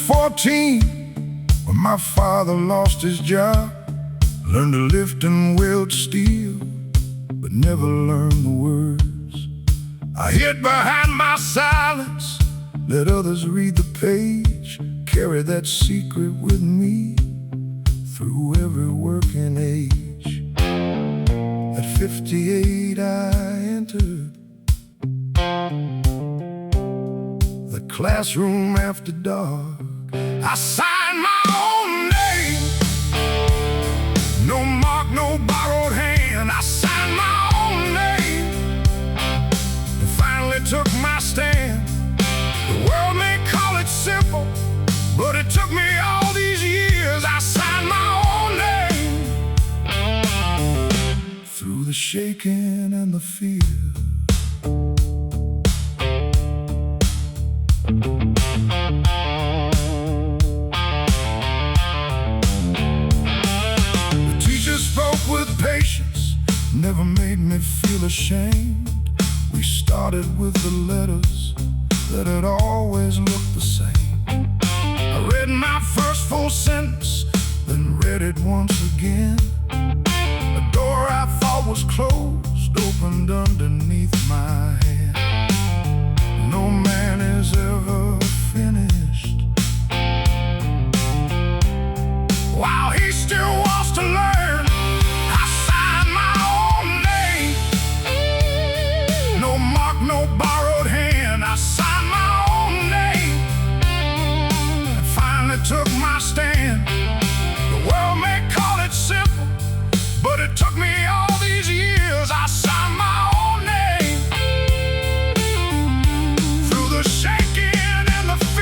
14 when my father lost his job. Learned to lift and weld steel, but never learned the words. I hid behind my silence, let others read the page. Carry that secret with me through every working age. At 58 I entered the classroom after dark. I signed my own name, no mark, no borrowed hand. I signed my own name and finally took my stand. The world may call it simple, but it took me all these years. I signed my own name through the shaking and the fear. The teacher spoke with patience, never made me feel ashamed. We started with the letters that had always looked the same. I read my first full sentence, then read it once again. A door I thought was closed opened underneath my hand. No man is ever finished while he still wants to learn. I signed my own name, no mark, no borrowed hand. I signed my own name and finally took my stand. The world may call it simple, but it took me all these years. I signed my own name through the shaking and the fear.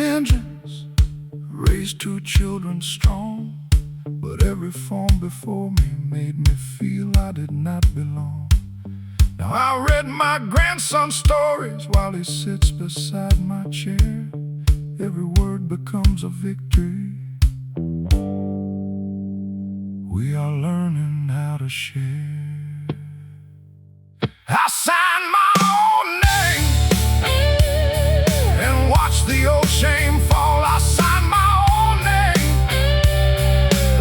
Engines, raised 2 children strong, but every form before me made me feel I did not belong. Now I read my grandson's stories while he sits beside my chair. Every word becomes a victory. We are learning how to share. I signed my own name and watched the old shame fall. I signed my own name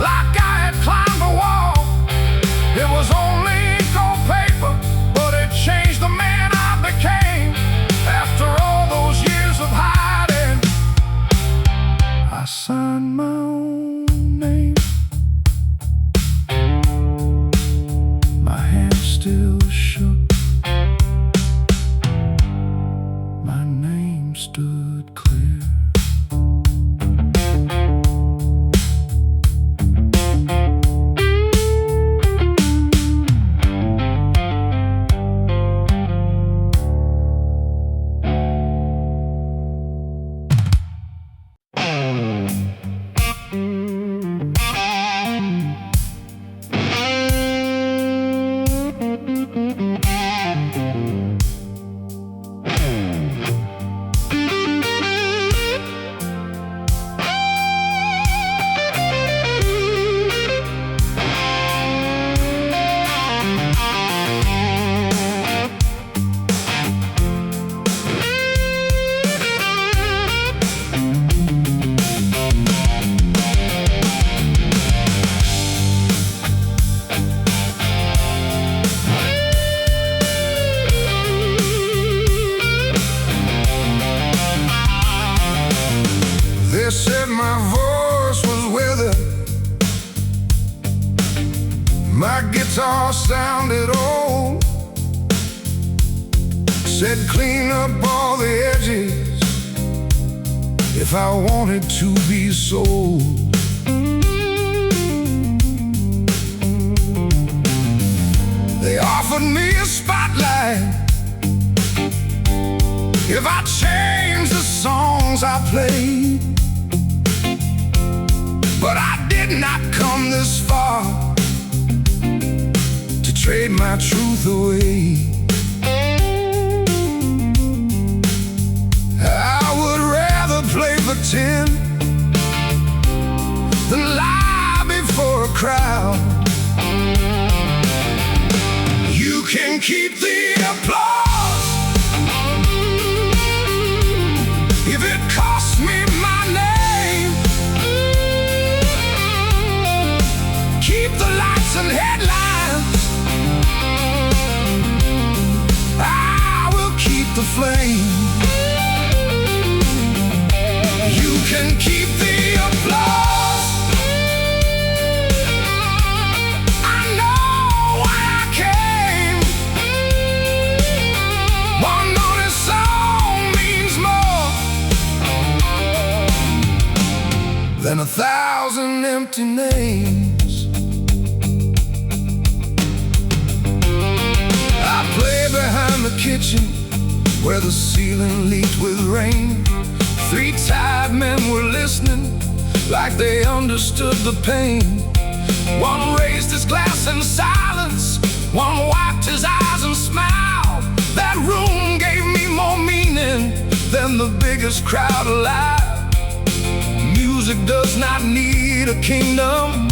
like I had climbed a wall. It was only ink on paper, but it changed the man I became. After all those years of hiding, I signed my own name. My hand still shook, my name stood clear. They said my voice was withered, my guitar sounded old. Said clean up all the edges, if I wanted to be sold. They offered me a spotlight if I changed the songs I played. But I did not come this far to trade my truth away. I would rather play pretend than lie before a crowd. You can keep the applause if it costs me my name. Keep the lights and headlines, I will keep the flame. You can keep the applause, I know why I came. One honest song means more than 1,000 empty names. I play behind the kitchen where the ceiling leaked with rain. 3 tired men were listening like they understood the pain. One raised his glass in silence, one wiped his eyes and smiled. That room gave me more meaning than the biggest crowd alive. Music does not need a kingdom,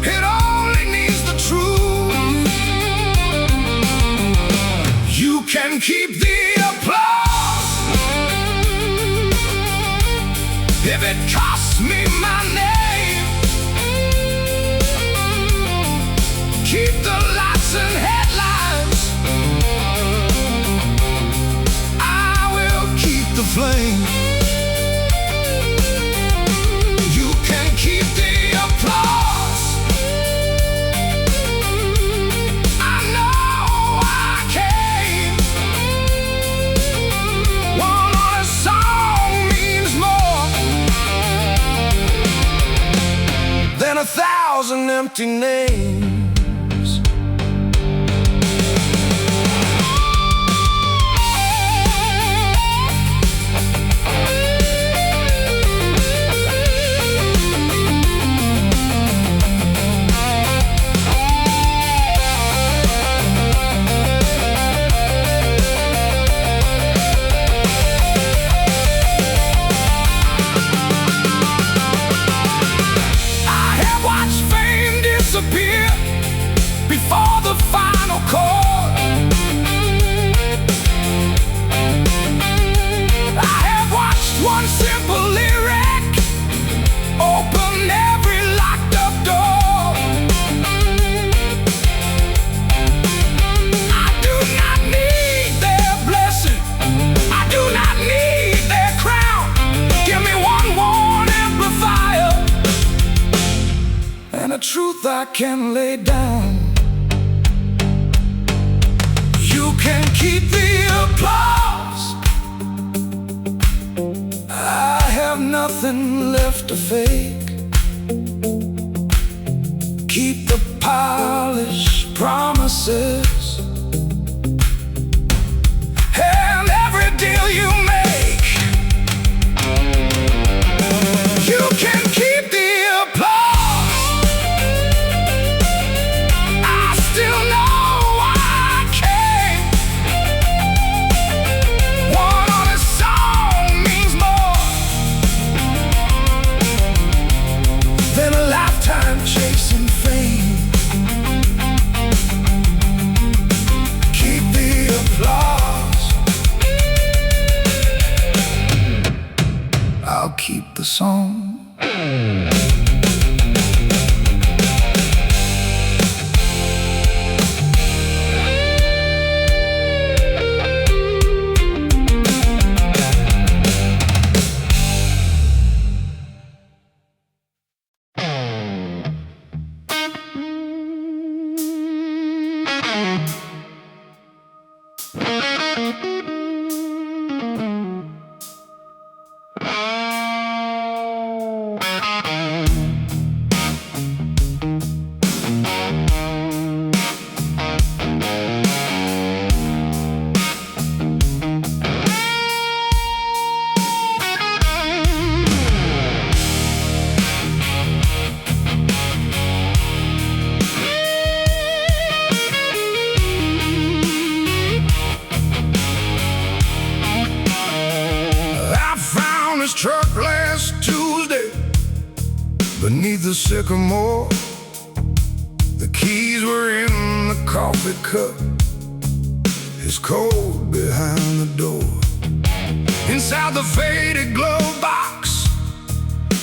it only needs the truth. You can keep the applause if it costs me my name. Keep the lights and headlines, I will keep the flame. You can keep the applause, I know I came. One honest song means more than 1,000 empty names. Before the final chord, I have watched one simple lyric open every locked up door. I do not need their blessing, I do not need their crown. Give me one worn amplifier and a truth I can lay down. You can keep the applause, I have nothing left to fake. Keep the polished promises and every deal you make. You can keep the applause, I still know Beneath the sycamore, the keys were in the coffee cup, his coat behind the door. Inside the faded glove box,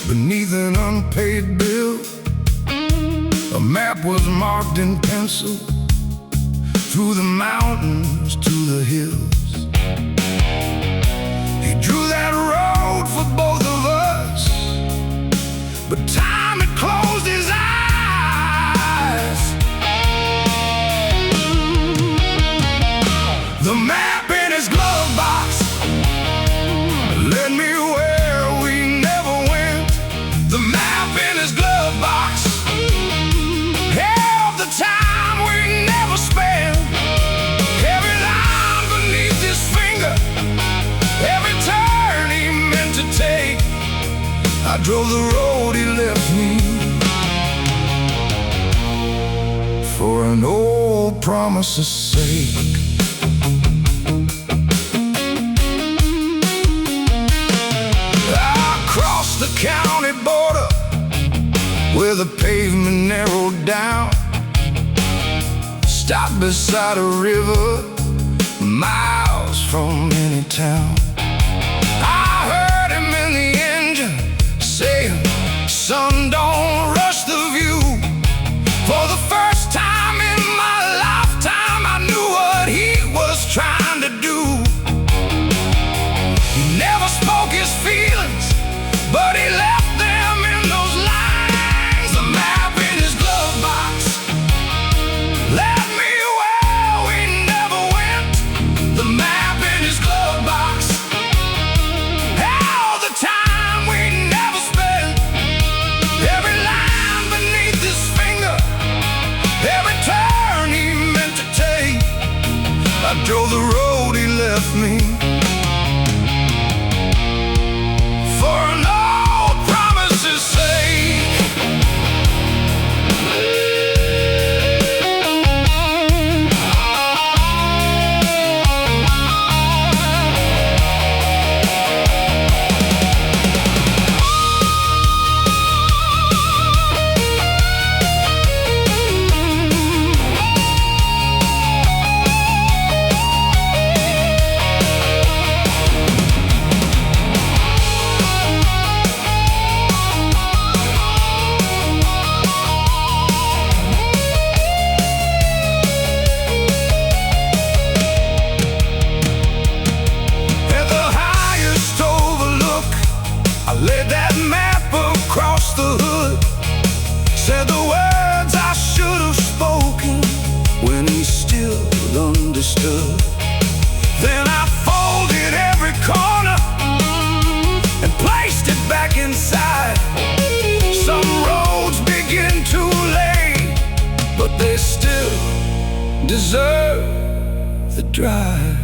beneath an unpaid bill, a map was marked in pencil, through the mountains to the hills. He drew that road for both of us, but time had closed his eyes. The map in his glove box led me where we never went. The map in his glove box held the time we never spent. Every line beneath his finger, every turn he meant to take. I drove the road he left me for an old promise's sake. I crossed the county border where the pavement narrowed down, stopped beside a river miles from any town. I heard him in the engine saying, "Son, don't rush the view." For the first time in my lifetime, I knew what he was trying to do. He never spoke his feelings, but he left them in those lines. The map in his glove box led me where we never went. The map in his glove box held the time we never spent. Every line beneath his finger, every turn he meant to take. I drove the road he left me for an old promise's sake. Laid that map across the hood, said the words I should have spoken when he still understood. Then I folded every corner and placed it back inside. Some roads begin too late, but they still deserve the drive.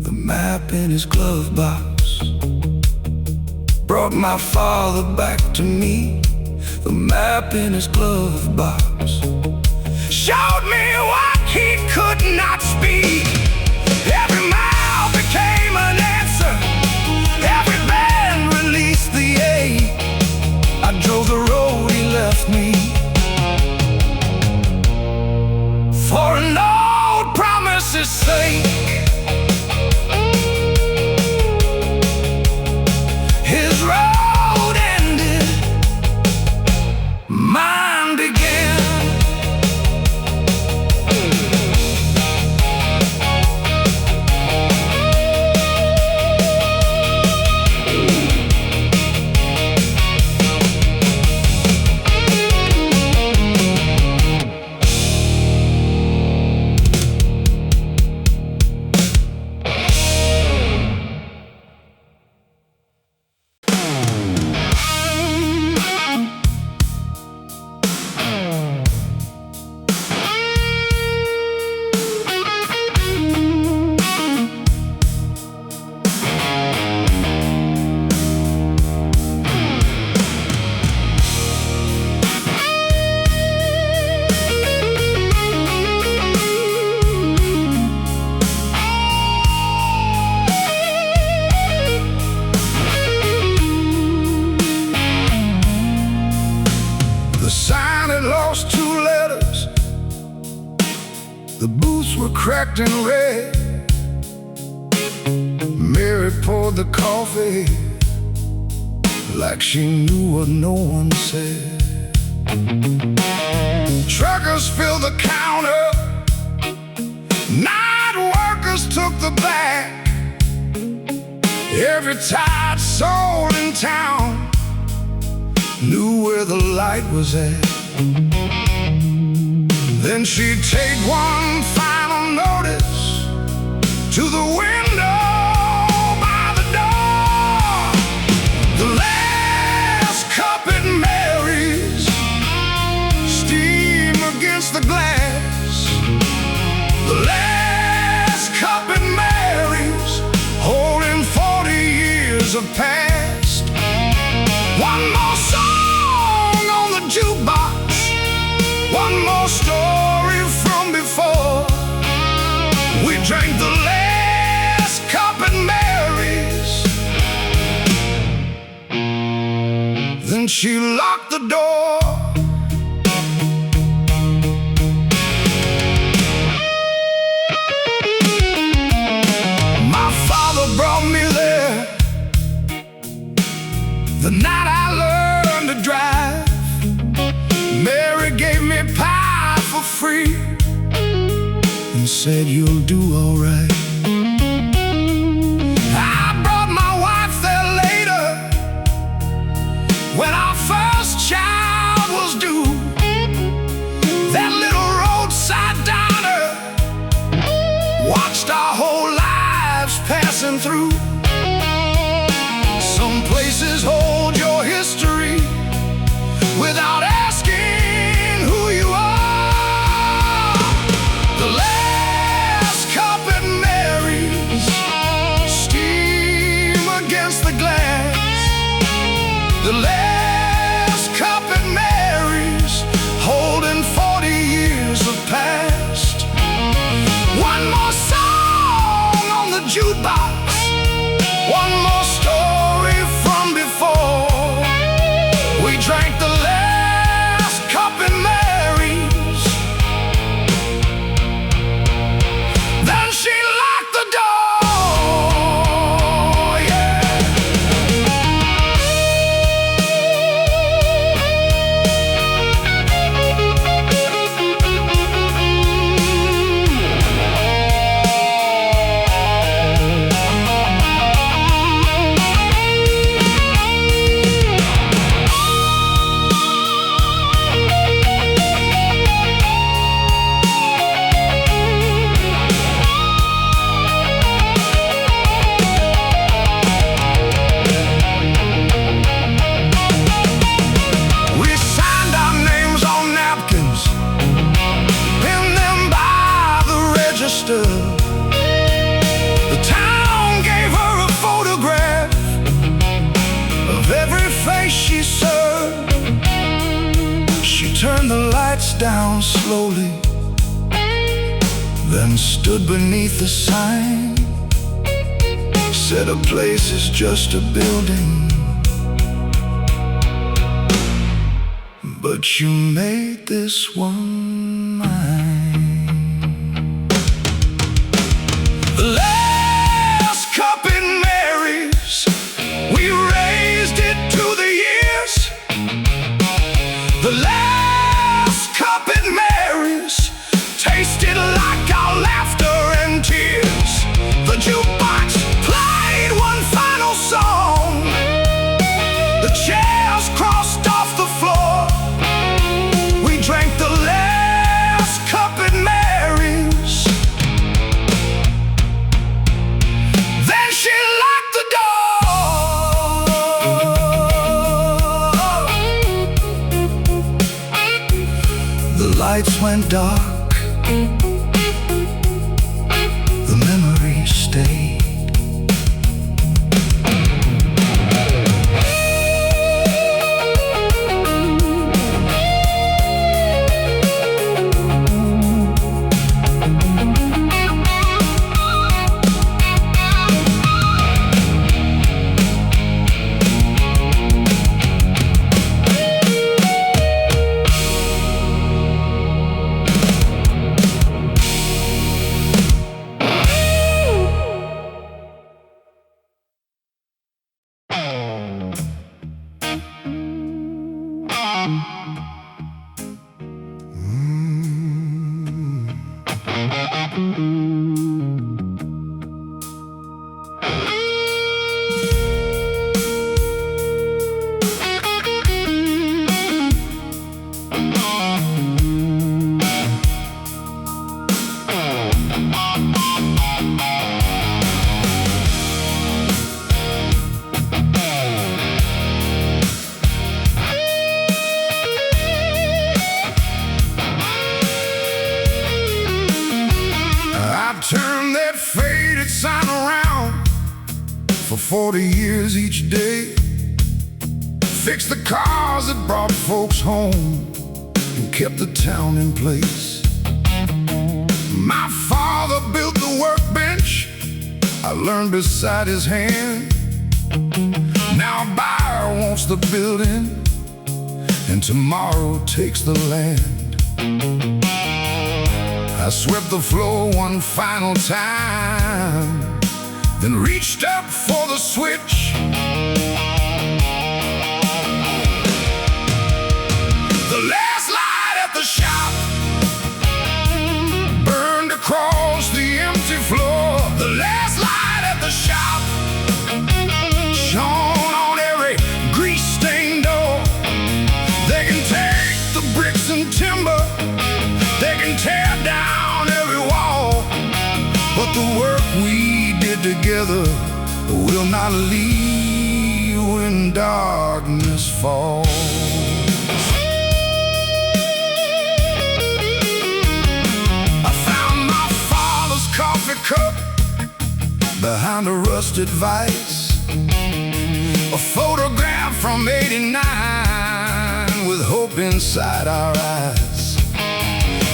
The map in his glove box brought my father back to me. The map in his glove box showed me what he could not speak. Every mile became an answer, every bend released the ache. I drove the road he left me for an old promise's sake. His road ended, mine began. The booths were cracked and red. Mary poured the coffee like she knew what no one said. Truckers filled the counter, night workers took the back. Every tired soul in town knew where the light was at. Then she'd take one final notice to the window by the door. The last cup at Mary's, steam against the glass. The last cup at Mary's, holding 40 years of past. One more song on the jukebox, one more story from before. We drank the last cup at Mary's. Then she locked the door. My father brought me there the night I learned to drive. Mary gave me pie for free and said, "You'll do all right." I brought my wife there later when our first child was due. That little roadside diner watched our whole lives passing through. Some places hold your history without asking who you are. The last cup at Mary's, steam against the glass. The last cup at Mary's, holding 40 years of past. One more song on the jukebox, one more story from before. We drank the last cup at Mary's. Then she locked the door, yeah. We signed our names on napkins, pinned them by the register. The town gave her a photograph of every face she served. She turned the lights down slowly, then stood beneath the sign. Said, "A place is just a building, but you made this one mine." The last cup in Mary's, we raised it to the years. The last cup at Mary's tasted like our laughter and tears. The jukebox played one final song. The chairs crossed off the floor. We drank the last Turn that faded sign around for 40 years each day. Fixed the cars that brought folks home and kept the town in place. My father built the workbench I learned beside his hand. Now a buyer wants the building, and tomorrow takes the land. I swept the floor one final time, then reached up for the switch. The last light at the shop burned across the empty floor. The last light at the shop shone on every grease-stained door. They can take the bricks and timber, they can tear down every wall, but the work we did together will not leave when darkness falls. I found my father's coffee cup behind a rusted vise, a photograph from '89 with hope inside our eyes.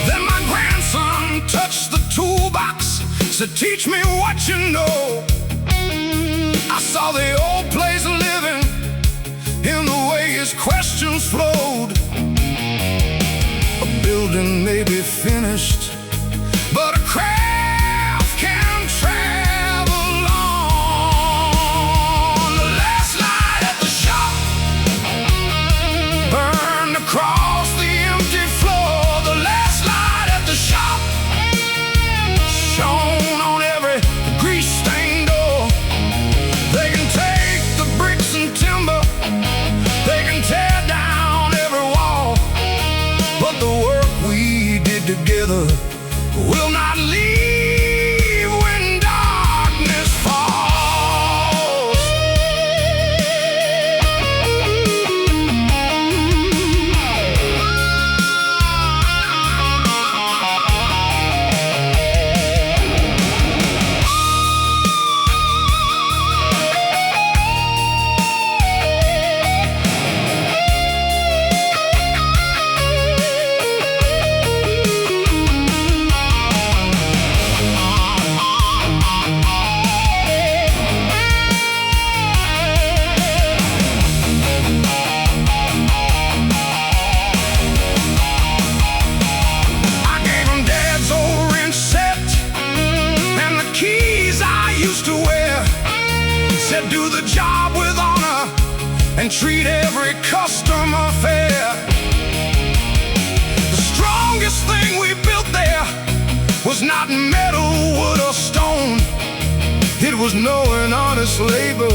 Then my grandson touched the toolbox, said, "Teach me what you know." I saw the old place living in the way his questions flowed. A building may be finished, but a craft can travel on. The last light at the shop burned across the empty floor. The last light at the shop shone on every grease-stained door. They can take the bricks and timber, they can tear down every wall, but the work we did together will not leave when darkness falls. Do the job with honor and treat every customer fair. The strongest thing we built there was not metal, wood, or stone. It was knowing honest labor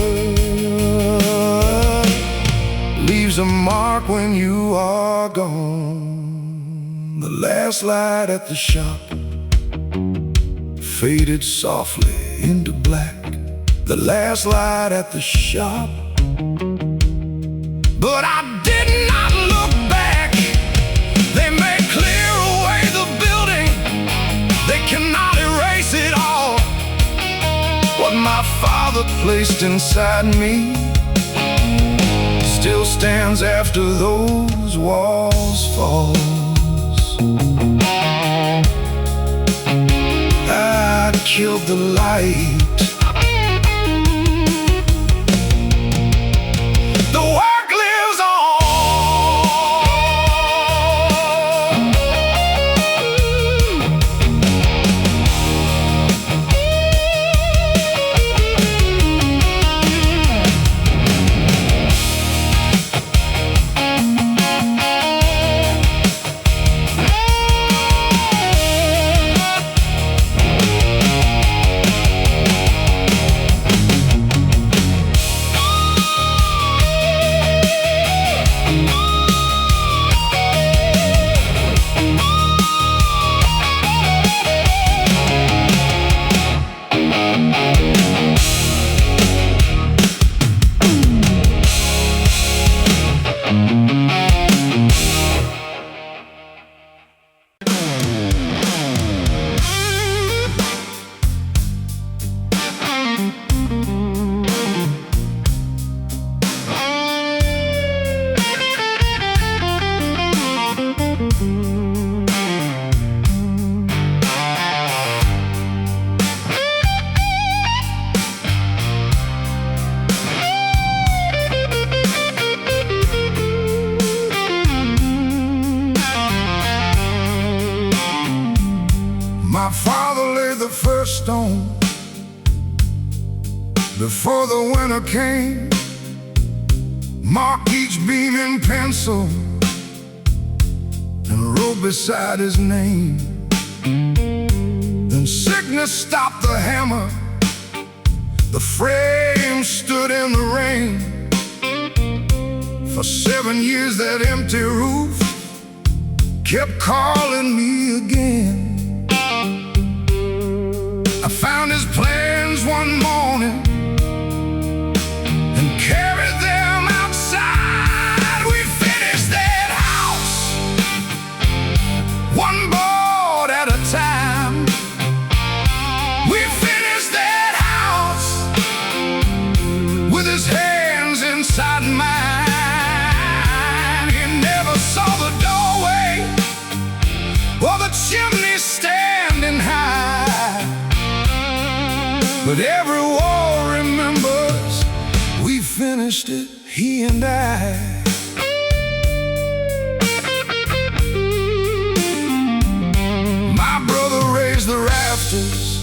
leaves a mark when you are gone. The last light at the shop faded softly into black. The last light at the shop, but I did not look back. They may clear away the building, they cannot erase it all. What my father placed inside me still stands after those walls fall. I killed the light. The work lives on. My father laid the first stone before the winter came, marked each beam in pencil and wrote beside his name. Then sickness stopped the hammer, the frame stood in the rain. For 7 years that empty roof kept calling me again. I found his plans one morning and carried them outside. We finished that house, one board at a time. We finished that house with his hands inside mine. He never saw the doorway or the chimney standing high, but every wall remembers we finished it, he and I. My brother raised the rafters,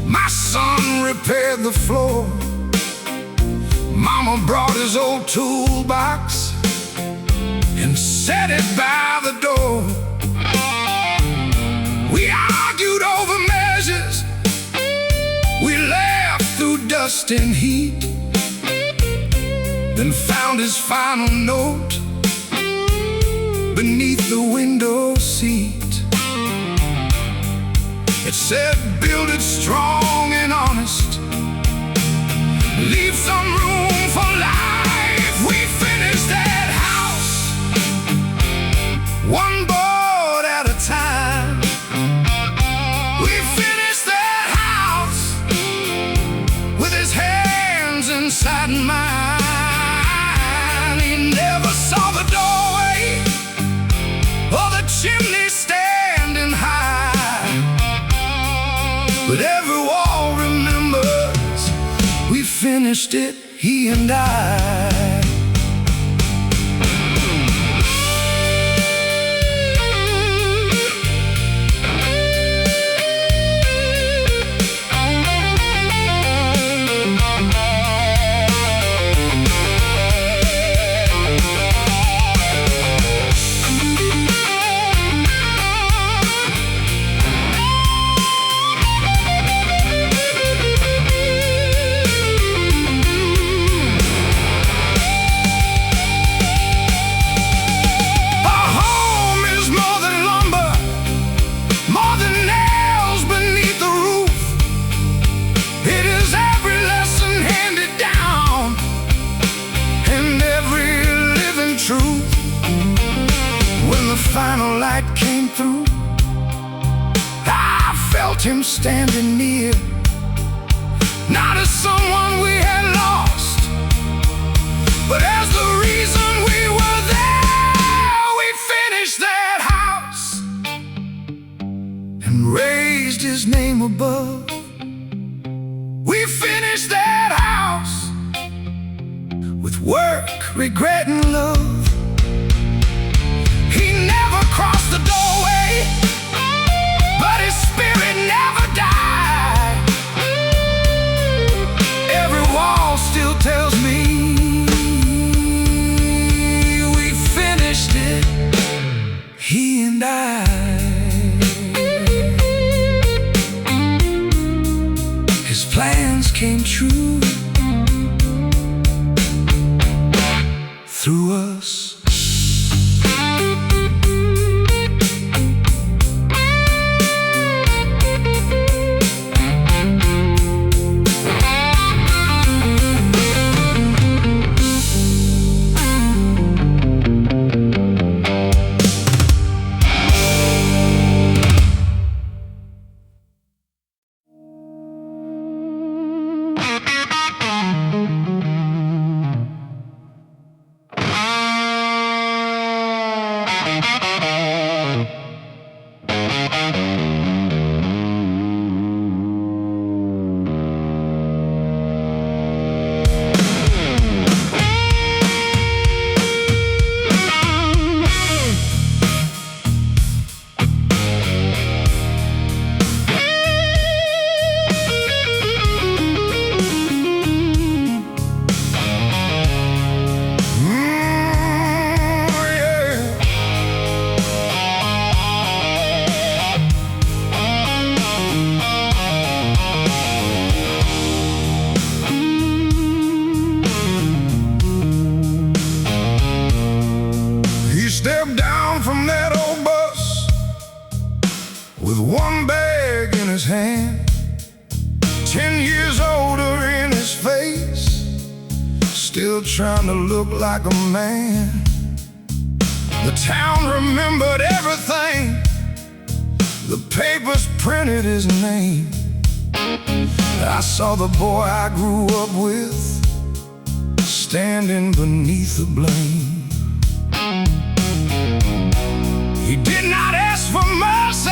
my son repaired the floor. Mama brought his old toolbox and set it by the door. We argued over measures, we laughed through dust and heat, then found his final note beneath the window seat. It said, build it strong and honest, leave some room for life. We finished that house, one board at a time. We finished that house with his hands inside mine. He never saw the doorway or the chimney standing high, but every wall remembers we finished it, he and I. Final light came through, I felt him standing near, not as someone we had lost, but as the reason we were there. We finished that house and raised his name above. We finished that house with work, regret, and love. He never crossed the doorway, but his spirit never died. Every wall still tells me we finished it, he and I. His plans came true through us. his hand, 10 years older in his face, still trying to look like a man. The town remembered everything, the papers printed his name. I saw the boy I grew up with standing beneath the blame. He did not ask for mercy,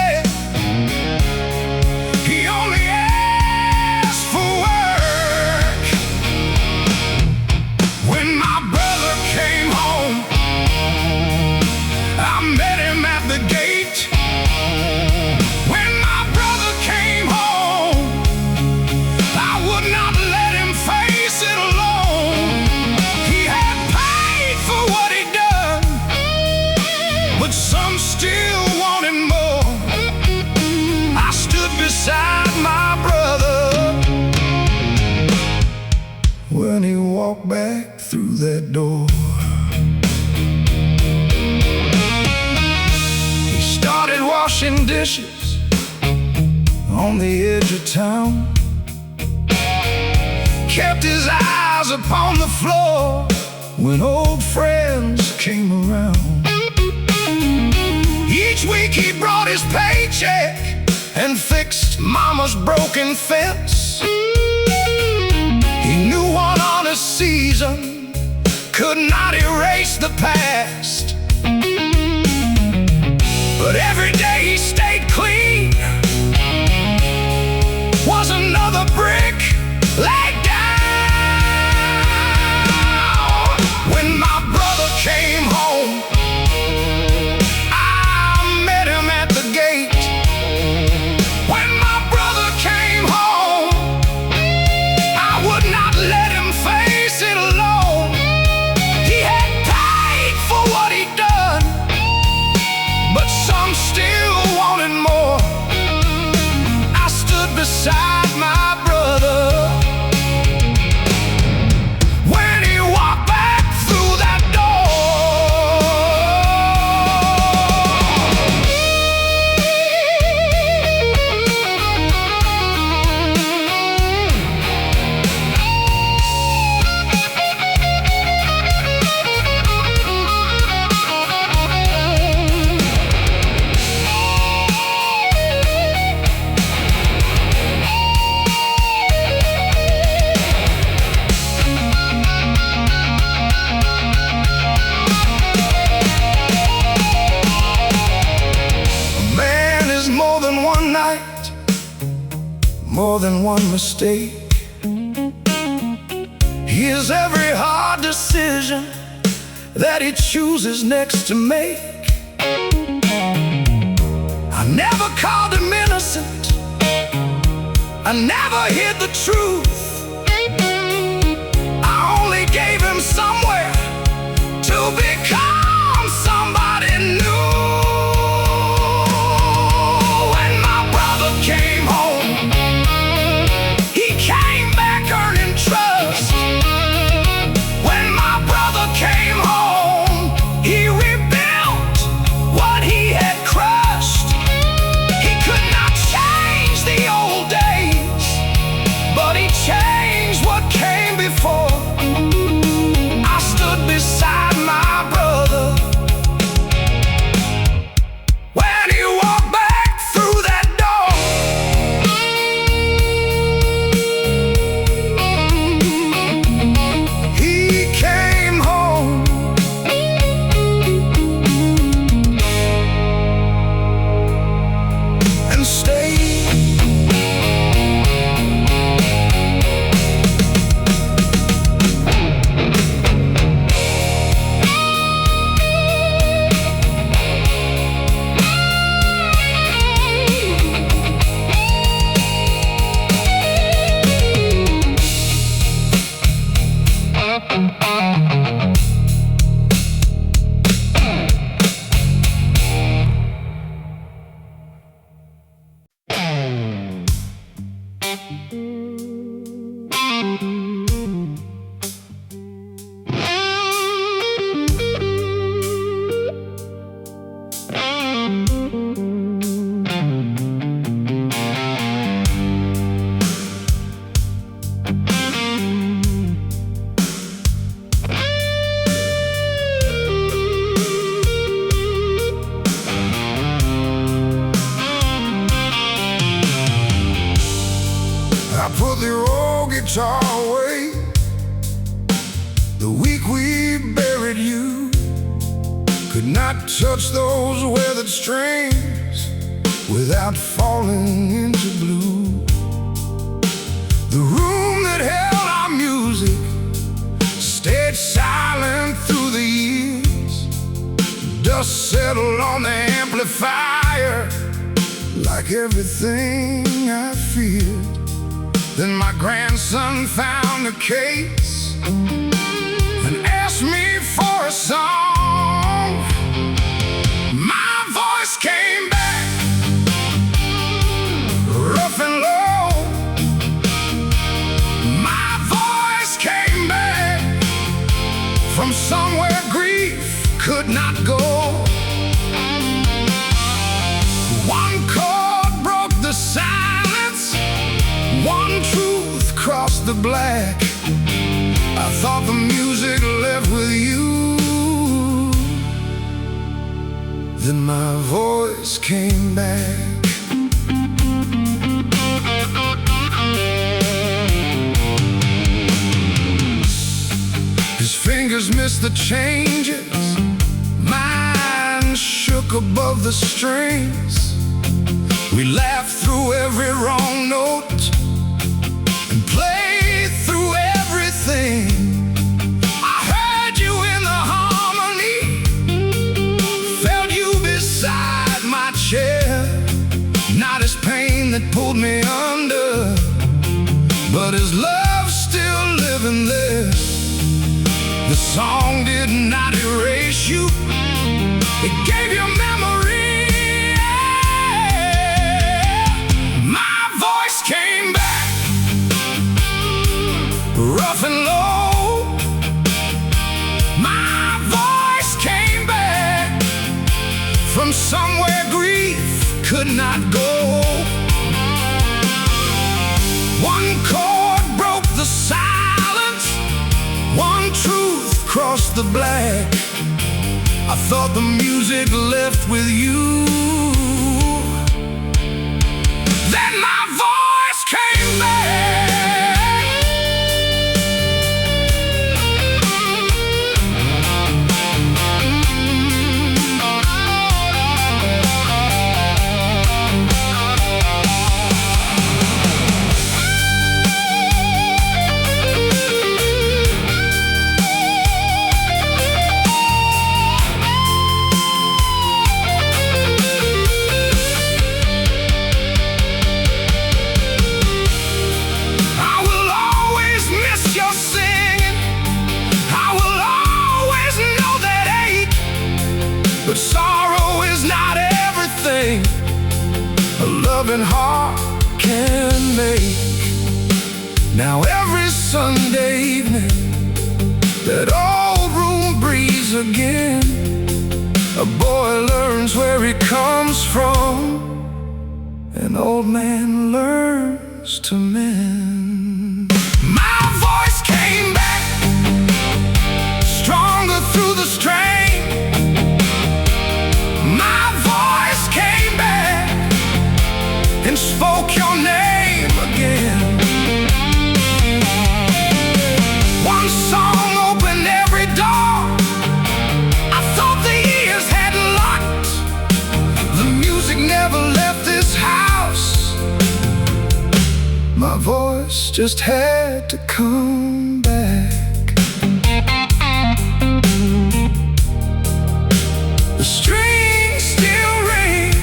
he only asked for work. When my brother came home, I met him at the gate. When my brother came home, I would not let him face it alone. He had paid for what he'd done, but some still wanted more. I stood beside my brother when he walked back through that door. He started washing dishes on the edge of town, kept his eyes upon the floor when old friends came around. Each week he brought his paycheck and fixed mama's broken fence. He knew one honest season could not erase the past, but every day he stayed clean was another brick laid down. When my brother came home, I met him at the gate. When my brother came home, I would not let him face it alone. He had paid for what he'd done, but some still wanted more. I stood beside my brother when he walked back through that more than one mistake. Here's every hard decision that he chooses next to make. I never called him innocent, I never hid the truth. I only gave him somewhere to become somebody new. When my brother came home, came back earning trust. When my brother came home, he rebuilt what he had crushed. He could not change the old days, but he changed what came before. I stood beside my brother guitar away. The week we buried you could not touch those weathered strings without falling into blue. The room that held our music stayed silent through the years. Dust settled on the amplifier like everything I feared. Then my grandson found a case and asked me for a song. My voice came back, rough and low. My voice came back from somewhere grief could not go. One chord broke the silence, one truth crossed the black. I thought the music left with you. Then my voice came back. His fingers missed the changes, mine shook above the strings. We laughed through every wrong note and played through everything. I heard you in the harmony, felt you beside my chair. Not his pain that pulled me under, but his love still living there. The song did not erase you, it gave you memory. My voice came back, rough and low. My voice came back from somewhere grief could not go. One chord broke the silence, one truth crossed the black. I thought the music left with you. Then my voice came back. But sorrow is not everything a loving heart can make. Now every Sunday evening, that old room breathes again. A boy learns where he comes from, an old man learns to mend. My voice came back, stronger through the strain. And spoke your name again. One song opened every door I thought the years had locked. The music never left this house. My voice just had to come back. The strings still ring,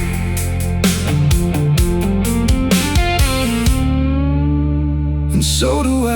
and so do I.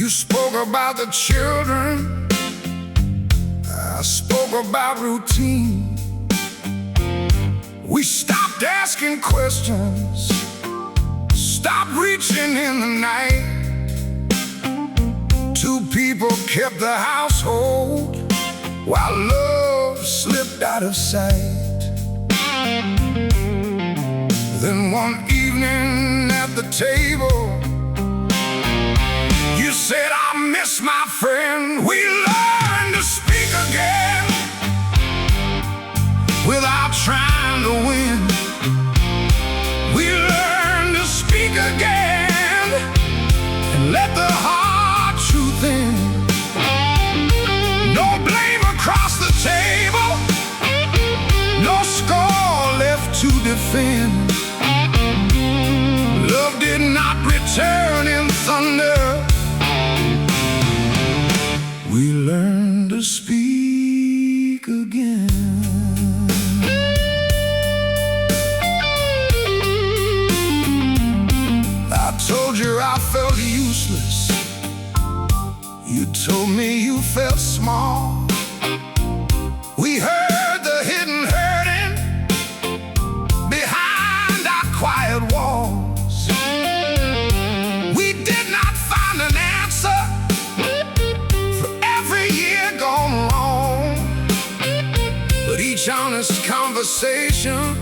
You spoke about the children, I spoke about routine. We stopped asking questions, stopped reaching in the night. Two people kept the household while love slipped out of sight. Then one evening at the table, you said, I miss my friend. We learned to speak again without trying to win. We learned to speak again and let the hard truth in. No blame across the table, no score left to defend. Love did not return in thunder. We learned to speak again. I told you I felt useless. You told me you felt small. We heard the hidden hurting behind our quiet walls. We did not find an answer for every year gone wrong, but each honest conversation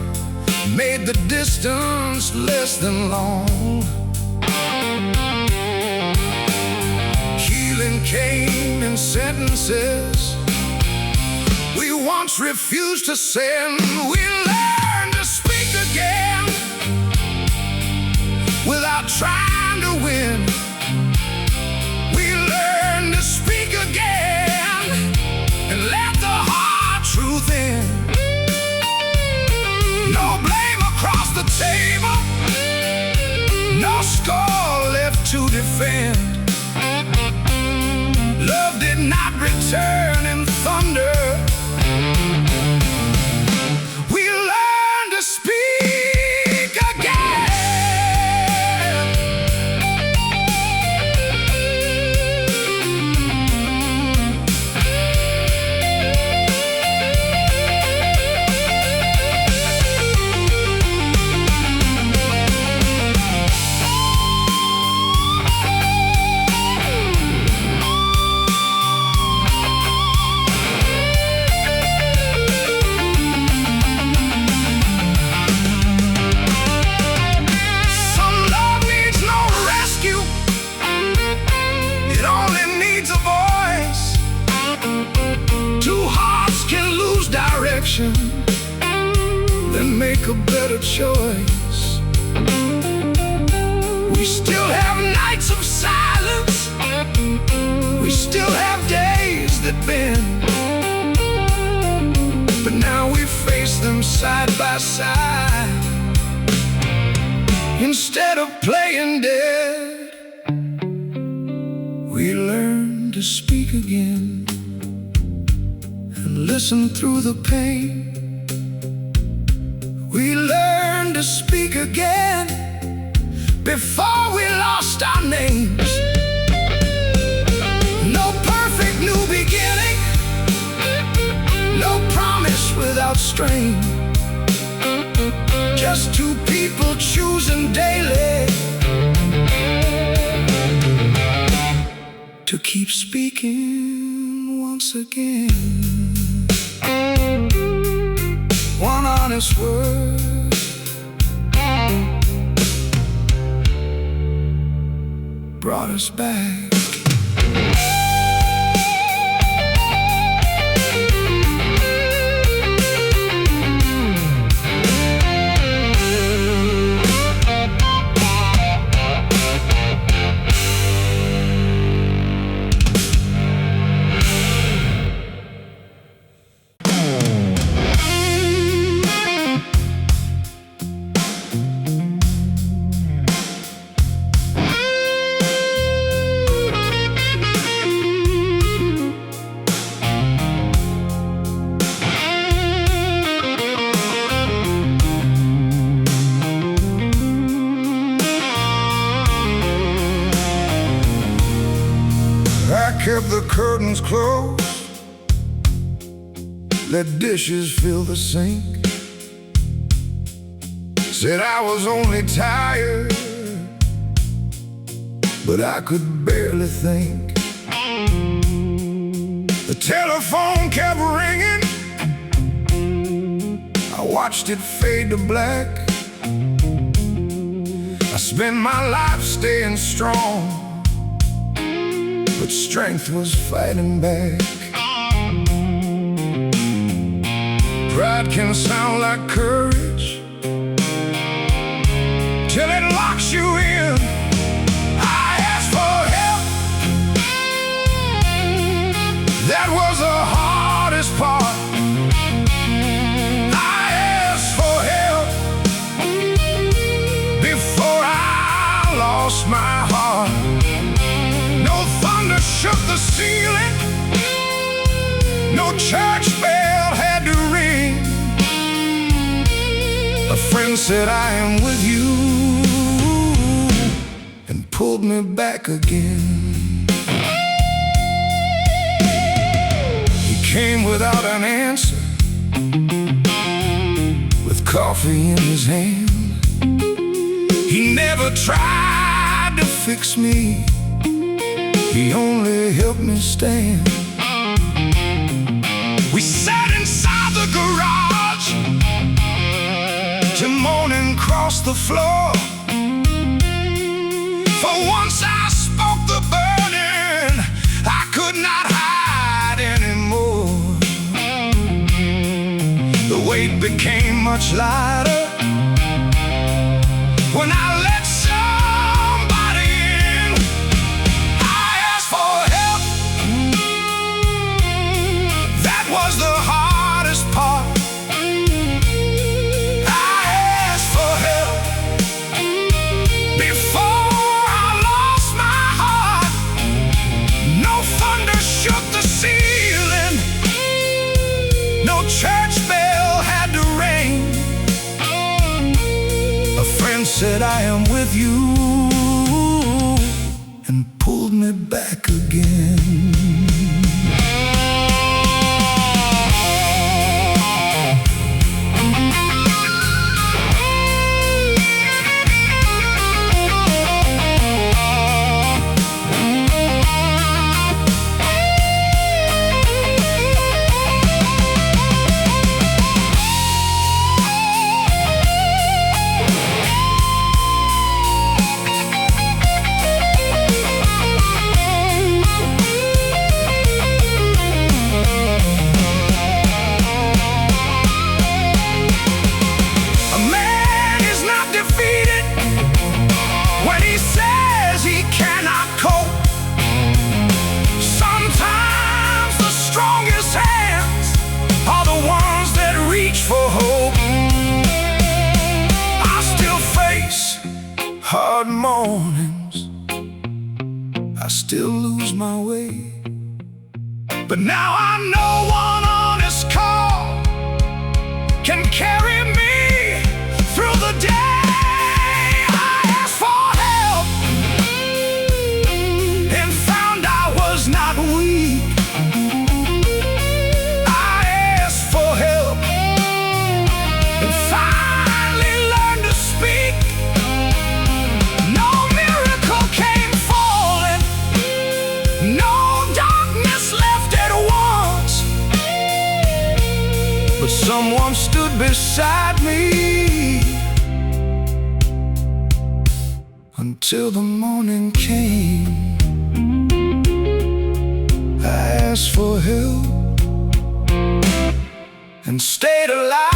made the distance less than long. Healing came in sentences we once refused to send. We learned to speak again without trying to win. We learned to speak again and let the hard truth in. No blame across the table, no score left to defend. Love did not return in thunder. We learned to speak again. Then make a better choice. We still have nights of silence, we still have days that bend, but now we face them side by side instead of playing dead. We learn to speak again and listen through the pain. We learned to speak again before we lost our names. No perfect new beginning, no promise without strain. Just two people choosing daily to keep speaking once again. One honest word brought us back. kept the curtains closed, let dishes fill the sink. Said I was only tired, but I could barely think. The telephone kept ringing, I watched it fade to black. I spent my life staying strong, but strength was fighting back. Pride can sound like courage till it locks you in. I asked for help, that was the hardest part. I asked for help before I lost my heart. No thunder shook the ceiling, no church bell had to ring. A friend said, I am with you, and pulled me back again. He came without an answer, with coffee in his hand. He never tried to fix me, he only helped me stand. We sat inside the garage till morning crossed the floor. For once I spoke the burden I could not hide anymore. The weight became much lighter when I let somebody in. I asked for help, that was the hardest part. I asked for help before I lost my heart. No thunder shook the ceiling, no church bell had to ring. A friend said, I am with you, and pulled me back again. Hard mornings, I still lose my way, but now I know one honest call can carry me through the day. I asked for help and found I was not weak. I asked for help and finally learned to speak. Someone stood beside me until the morning came. I asked for help and stayed alive.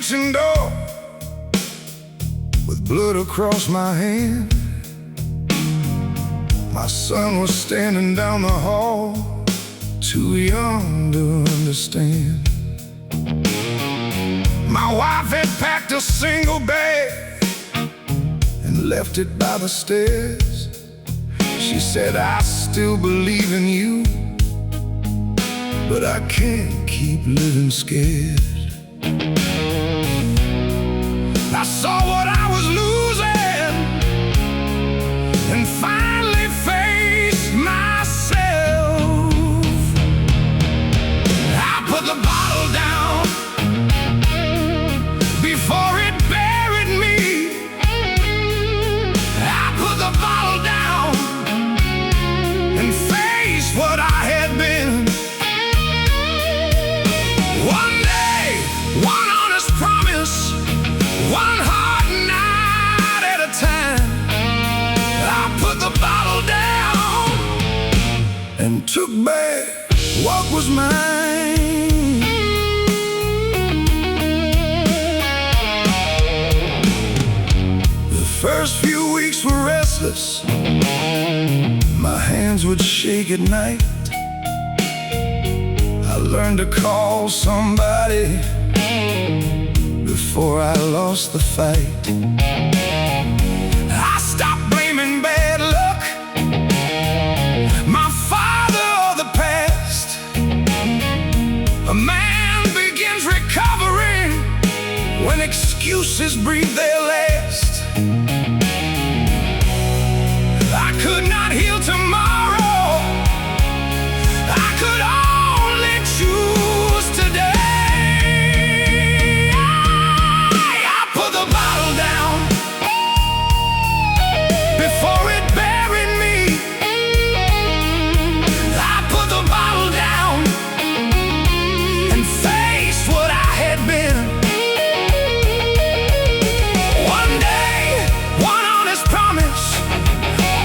kitchen door with blood across my hand. My son was standing down the hall, too young to understand. My wife had packed a single bag and left it by the stairs. She said, I still believe in you, but I can't keep living scared. I saw what I was losing and finally faced myself. I put the bottle down before it buried me. I put the bottle down and faced what I had been. One day, one honest promise, one hard night at a time. I put the bottle down and took back what was mine. The first few weeks were restless. My hands would shake at night. I learned to call somebody before I lost the fight. I stopped blaming bad luck, my father or the past. A man begins recovering when excuses breathe their last. I could not heal tomorrow, I could only choose today. Before it buried me, I put the bottle down and faced what I had been. One day, one honest promise,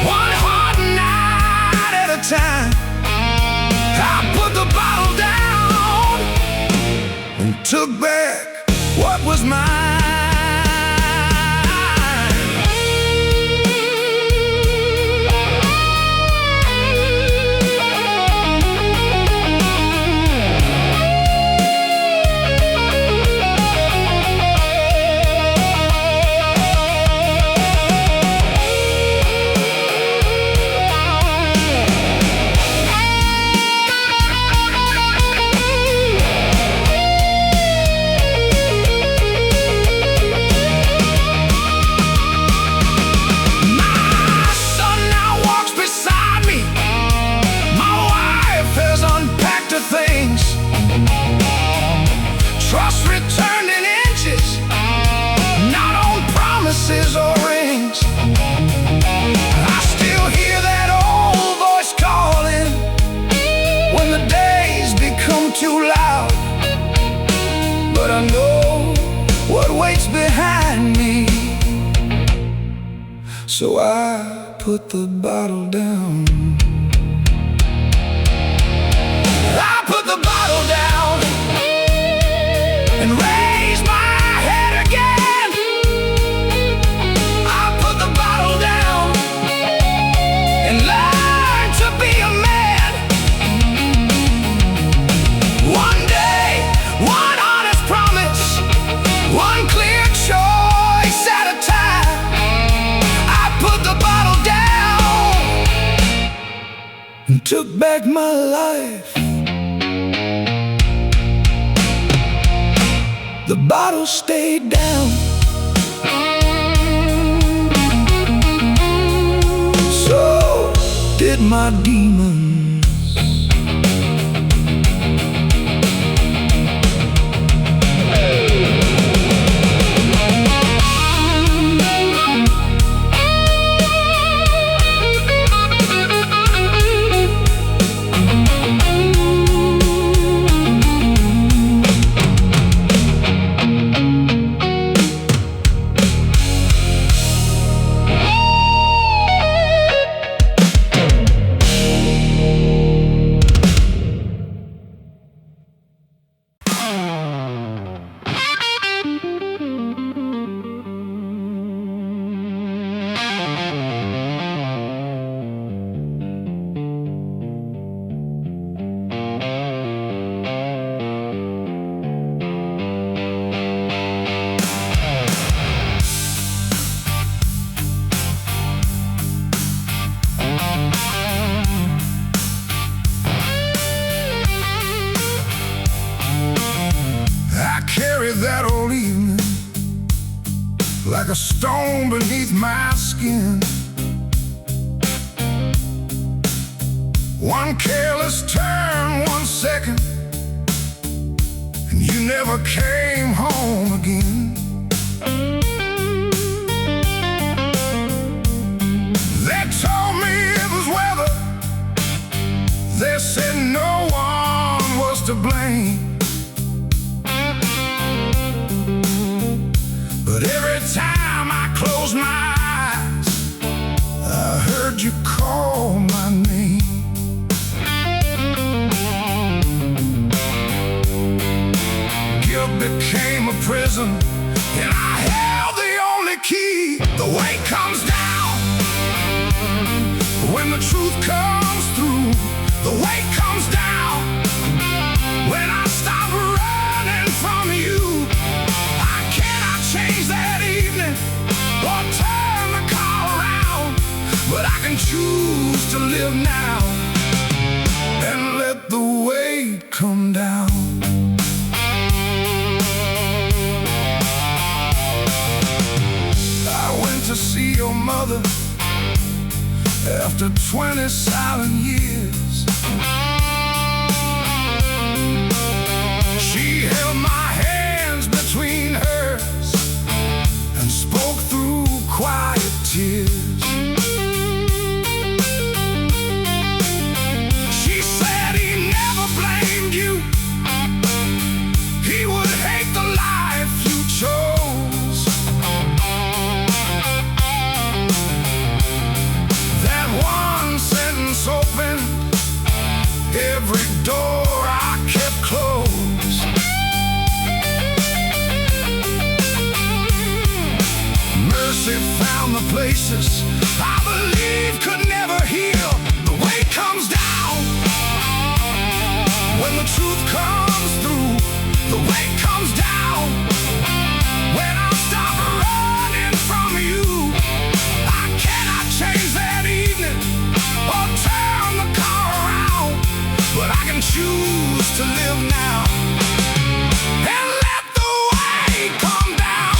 one hard night at a time. I put the bottle down and took back what was mine. Trust returned in inches, not on promises or rings. I still hear that old voice calling when the days become too loud. But I know what waits behind me, so I put the bottle down. I put the bottle down and raise my head again. I put the bottle down and learn to be a man. One day, one honest promise, one clear choice at a time. I put the bottle down and took back my life. The bottle stayed down, so did my demons. like a stone beneath my skin. One careless turn, 1 second, and you never came home again. They told me it was weather. They said no one was to blame. But every time I closed my eyes, I heard you call my name. Guilt became a prison, and I held the only key. The weight comes down when the truth comes through. The weight comes down when I stop running from you. I cannot change that evening or turn the car around, but I can choose to live now and let the weight come down. I went to see your mother after 20 silent years. She held my hands between hers and spoke through quiet tears. She said he never blamed you. He would hate the life you chose. That one sentence opened every door I kept closed. Mercy found the places I believed could never heal. The weight comes down when the truth comes through. The weight comes down when I stop running from you. I cannot change that evening or turn the car around, but I can choose to live now and let the weight come down.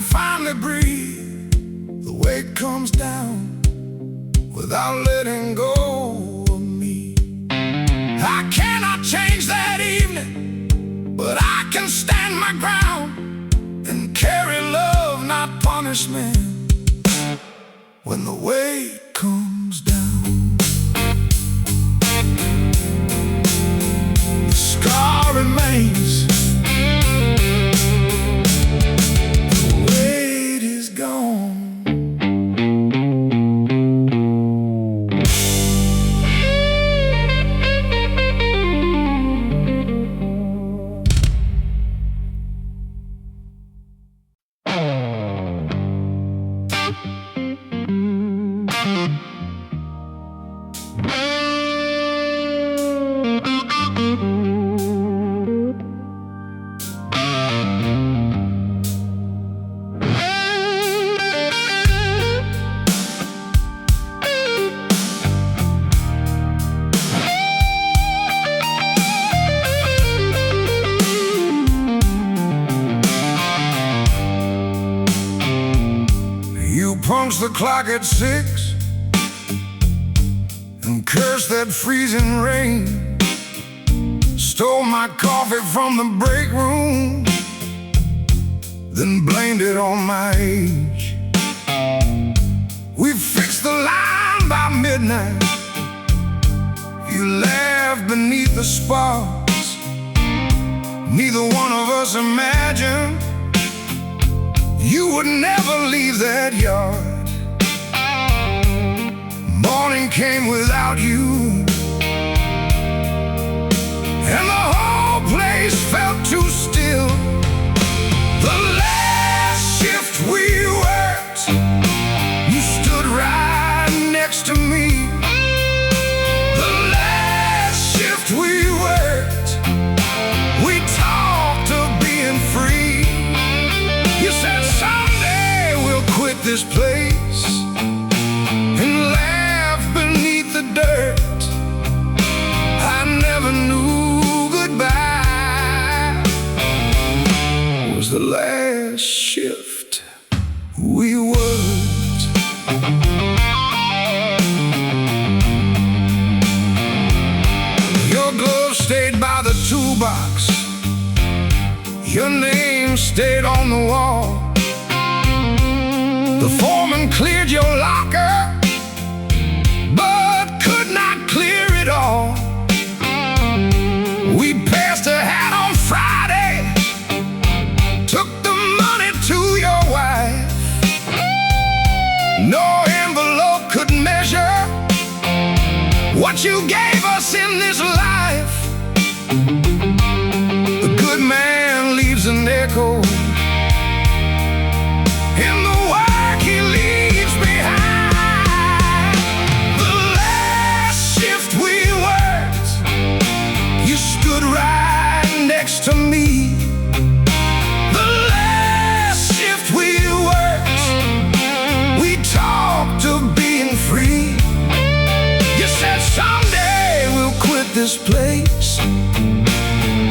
Finally breathe. The weight comes down without letting go of me. I cannot change that evening, but I can stand my ground and carry love, not punishment, when the weight comes down. The scar remains. Punch the clock at 6 and curse that freezing rain. Stole my coffee from the break room, then blamed it on my age. midnight. You laughed beneath the sparks. Neither one of us imagined you would never leave that yard. Morning came without you, and the whole place felt too still. The last shift we worked, you stood right next to me. The last shift we worked, we talked of being free. You said someday we'll quit this place and laugh beneath the dirt. I never knew goodbye was the last shift we worked. Your glove stayed by the toolbox. Your name stayed on the wall. The foreman cleared your locker, but could not clear it all. We passed a hat on Friday, took the money to your wife. No envelope could measure what you gave us in this life. The good man leaves an echo in the work he leaves behind. The last shift we worked, you stood right next to me. The last shift we worked, we talked of being free. You said someday we'll quit this place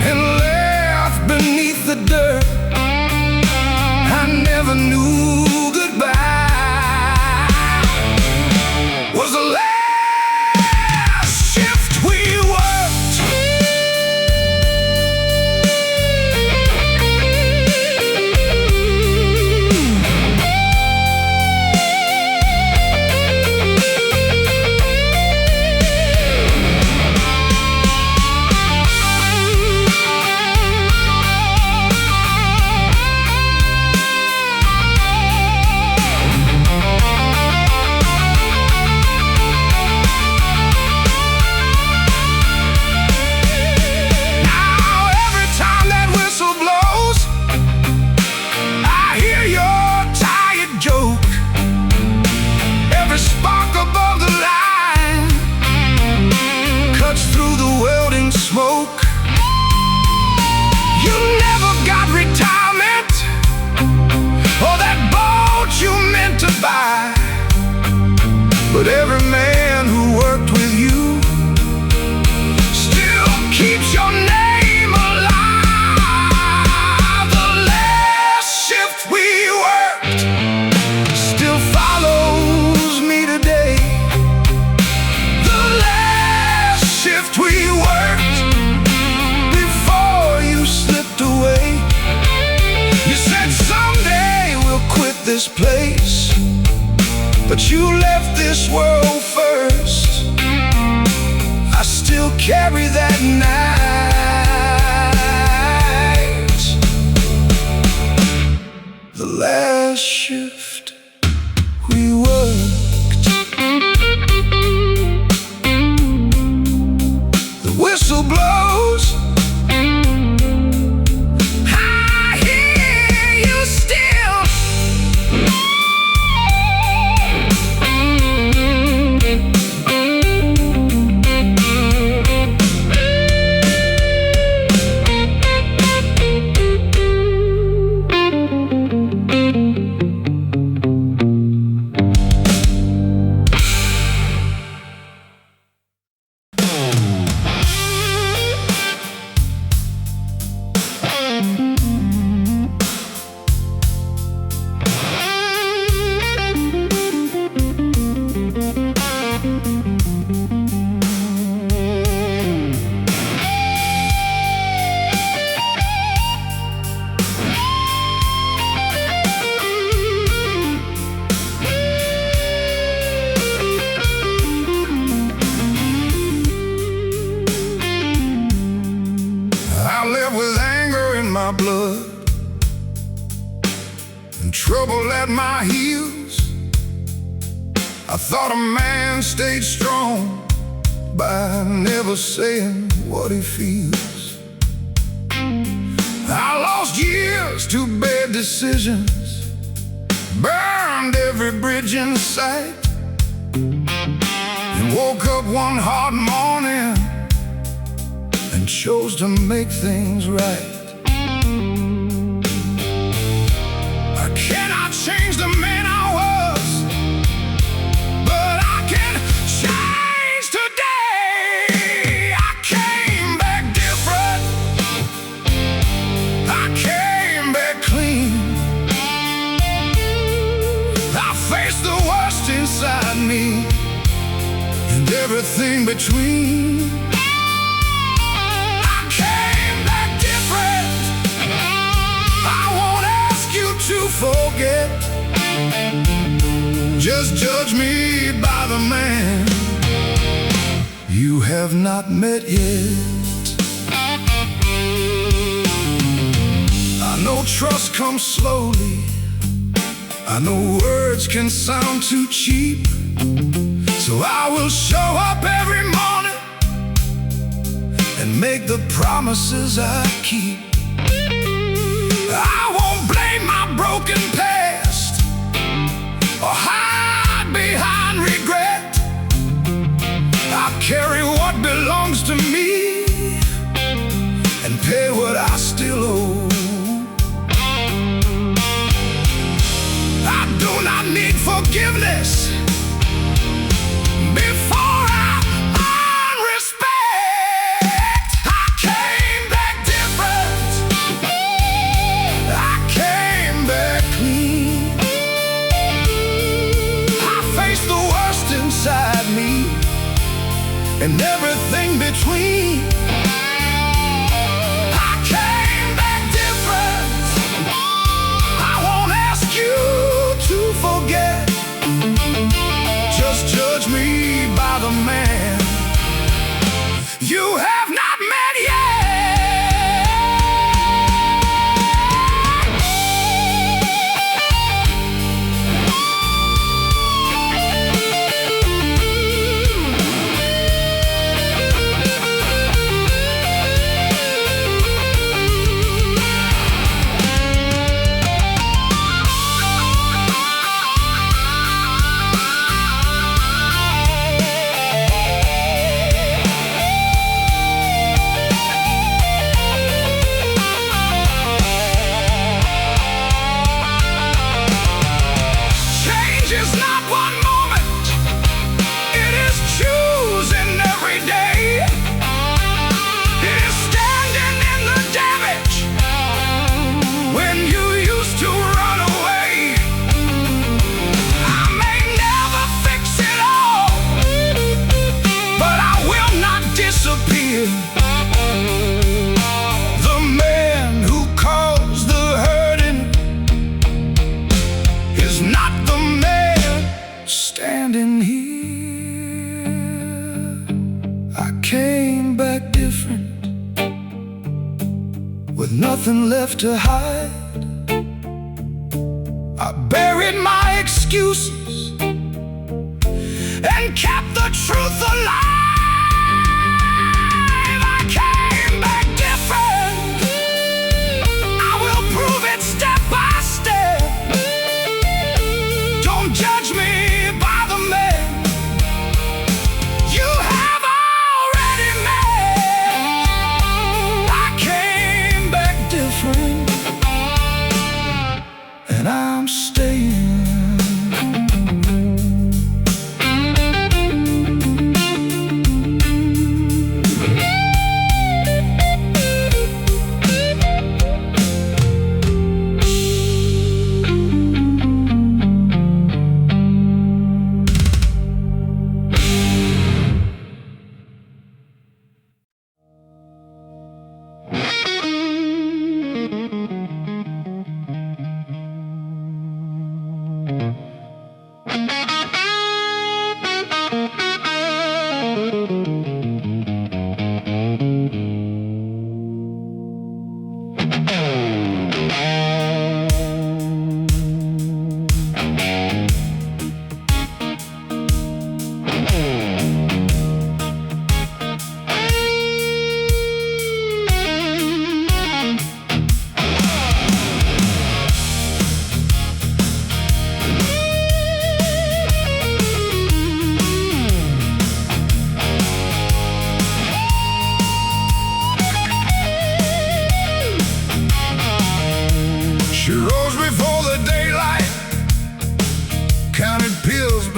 and laugh beneath the dirt. I never knew goodbye was the last shift we worked. Smoke. You never got retirement or that boat you meant to buy, but every man who worked with you still keeps your name alive. The last shift we worked still follows me today. The last shift we worked away. You said someday we'll quit this place, but you left this world first. I still carry that night. The last shift we worked. The whistle blows, blood and trouble at my heels. I thought a man stayed strong by never saying what he feels. I lost years to bad decisions, burned every bridge in sight, and woke up one hot morning and chose to make things right. I cannot change the man I was, but I can change today. I came back different, I came back clean. I faced the worst inside me and everything between. I came back different, I won't ask you to forget. Just judge me by the man you have not met yet. I know trust comes slowly, I know words can sound too cheap, so I will show up every morning and make the promises I keep. I won't blame my broken past or hide behind regret. I'll carry what belongs to me and pay what I still owe. I do not need forgiveness before I earn respect. I came back different, I came back clean. I faced the worst inside me and everything between. I came back different, I won't ask you to forget. Just judge me by the man you have not met yet. The man who caused the hurting is not the man standing here. I came back different, with nothing left to hide. I buried my excuses and kept the truth alive. Judge me by the man you have already met. I came back different, and I'm staying.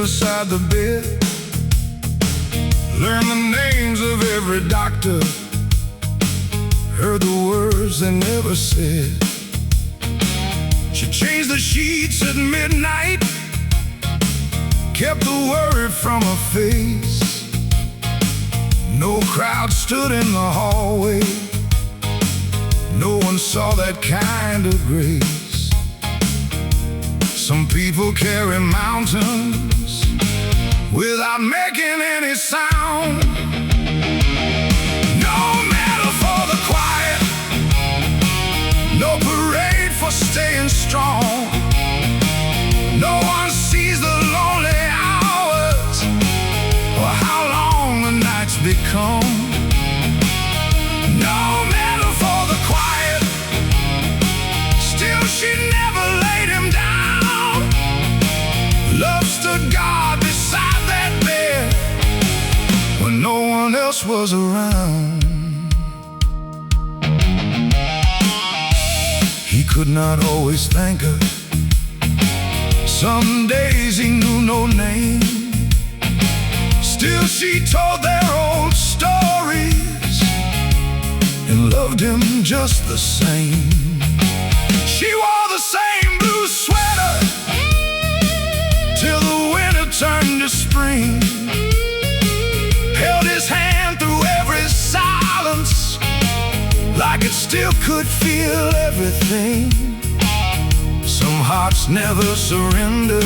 beside the bed. Learned the names of every doctor, heard the words they never said. She changed the sheets at midnight, kept the worry from her face. No crowd stood in the hallway, no one saw that kind of grace. Some people carry mountains without making any sound. No medal for the quiet, no parade for staying strong. No one sees the lonely hours or how long the nights become. No medal for the quiet, still she never laid him down. Love stood guard beside that bed when no one else was around. He could not always thank her. Some days he knew no name. Still she told their old stories and loved him just the same. She wore the same blue sweater till the winter turned to spring. Held his hand through every silence, like it still could feel everything. Some hearts never surrender,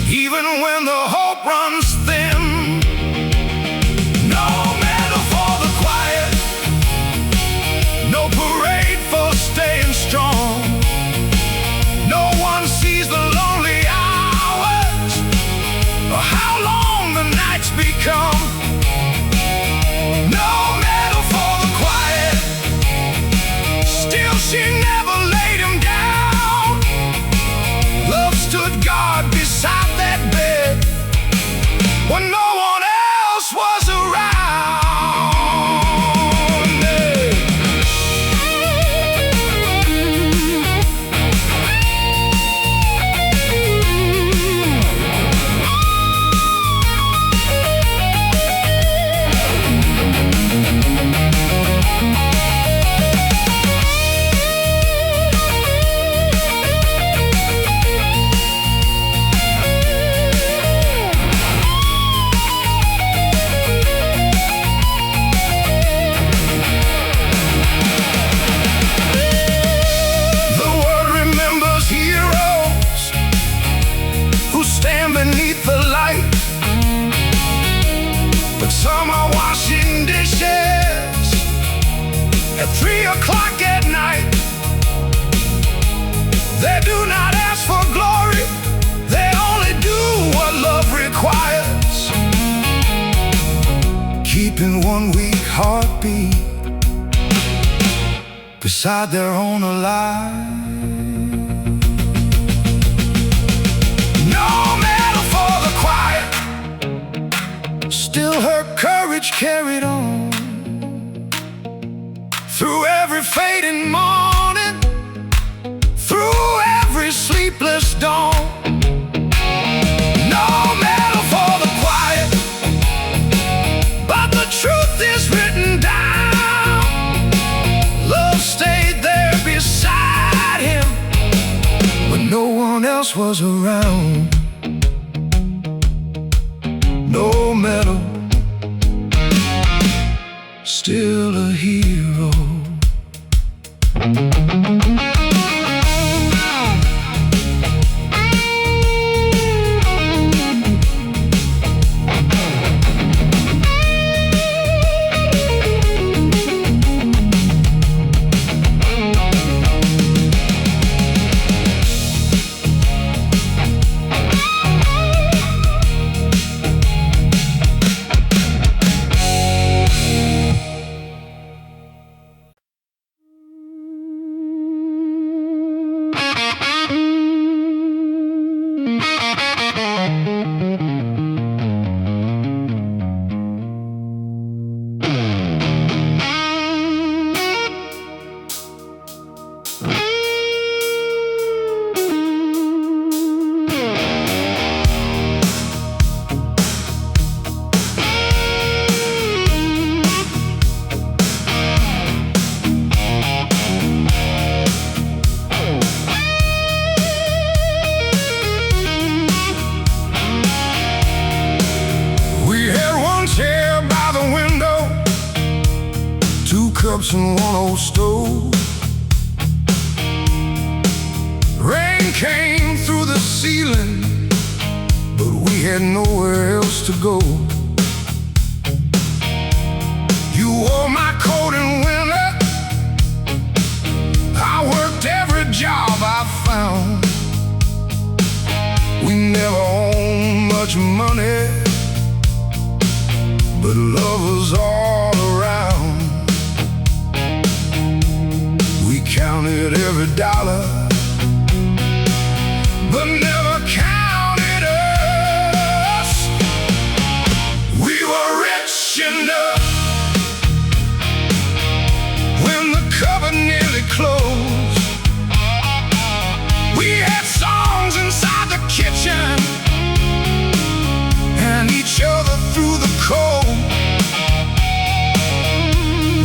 even when the hope runs thin. No medal for the quiet, no parade for staying strong. No one sees the lonely hours or how long the nights become. No medal for the quiet, still she never laid him down. Love stood guard beside that bed when no one else was around. Beneath the light, but some are washing dishes at 3 o'clock at night. They do not ask for glory, they only do what love requires. Keeping one weak heartbeat beside their own alive. Still her courage carried on through every fading morning, through every sleepless dawn. No medal for the quiet, but the truth is written down. Love stayed there beside him when no one else was around. No medal, still a hero. teacups and one old stove. Rain came through the ceiling, but we had nowhere else to go. You wore my coat in winter, I worked every job I found. We never owned much money, but love was all around. We counted every dollar, but never counted us. We were rich enough when the cupboard nearly closed. We had songs inside the kitchen and each other through the cold.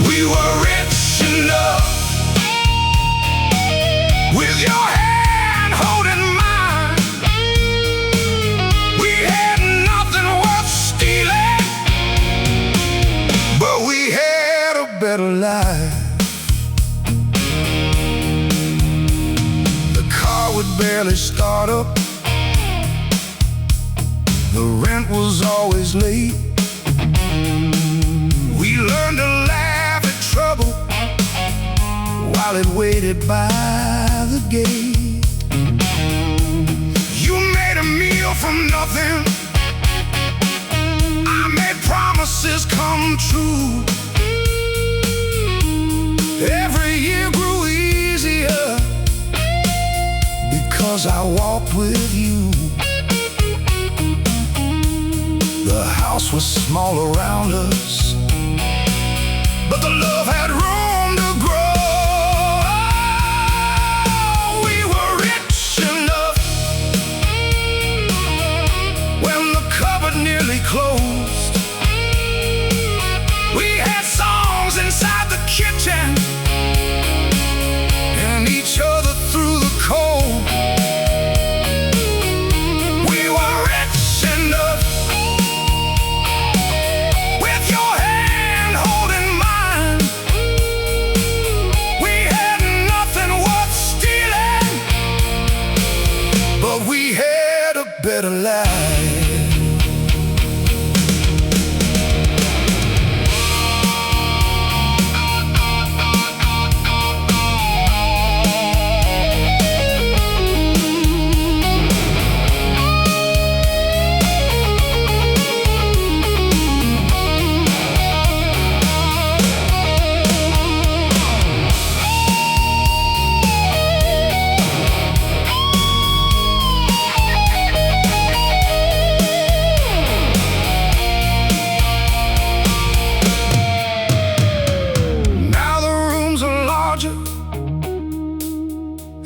We were rich enough with your hand holding mine. We had nothing worth stealing, but we had a better life. The car would barely start up, the rent was always late. We learned to laugh at trouble while it waited by the gate. You made a meal from nothing, I made promises come true. Every year grew easier because I walked with you. The house was small around us, but the love had room to grow. We were rich enough when the cupboard nearly closed. We had songs inside the kitchen and each other through the cold. We were rich enough with your hand holding mine. We had nothing worth stealing, but we had a better life.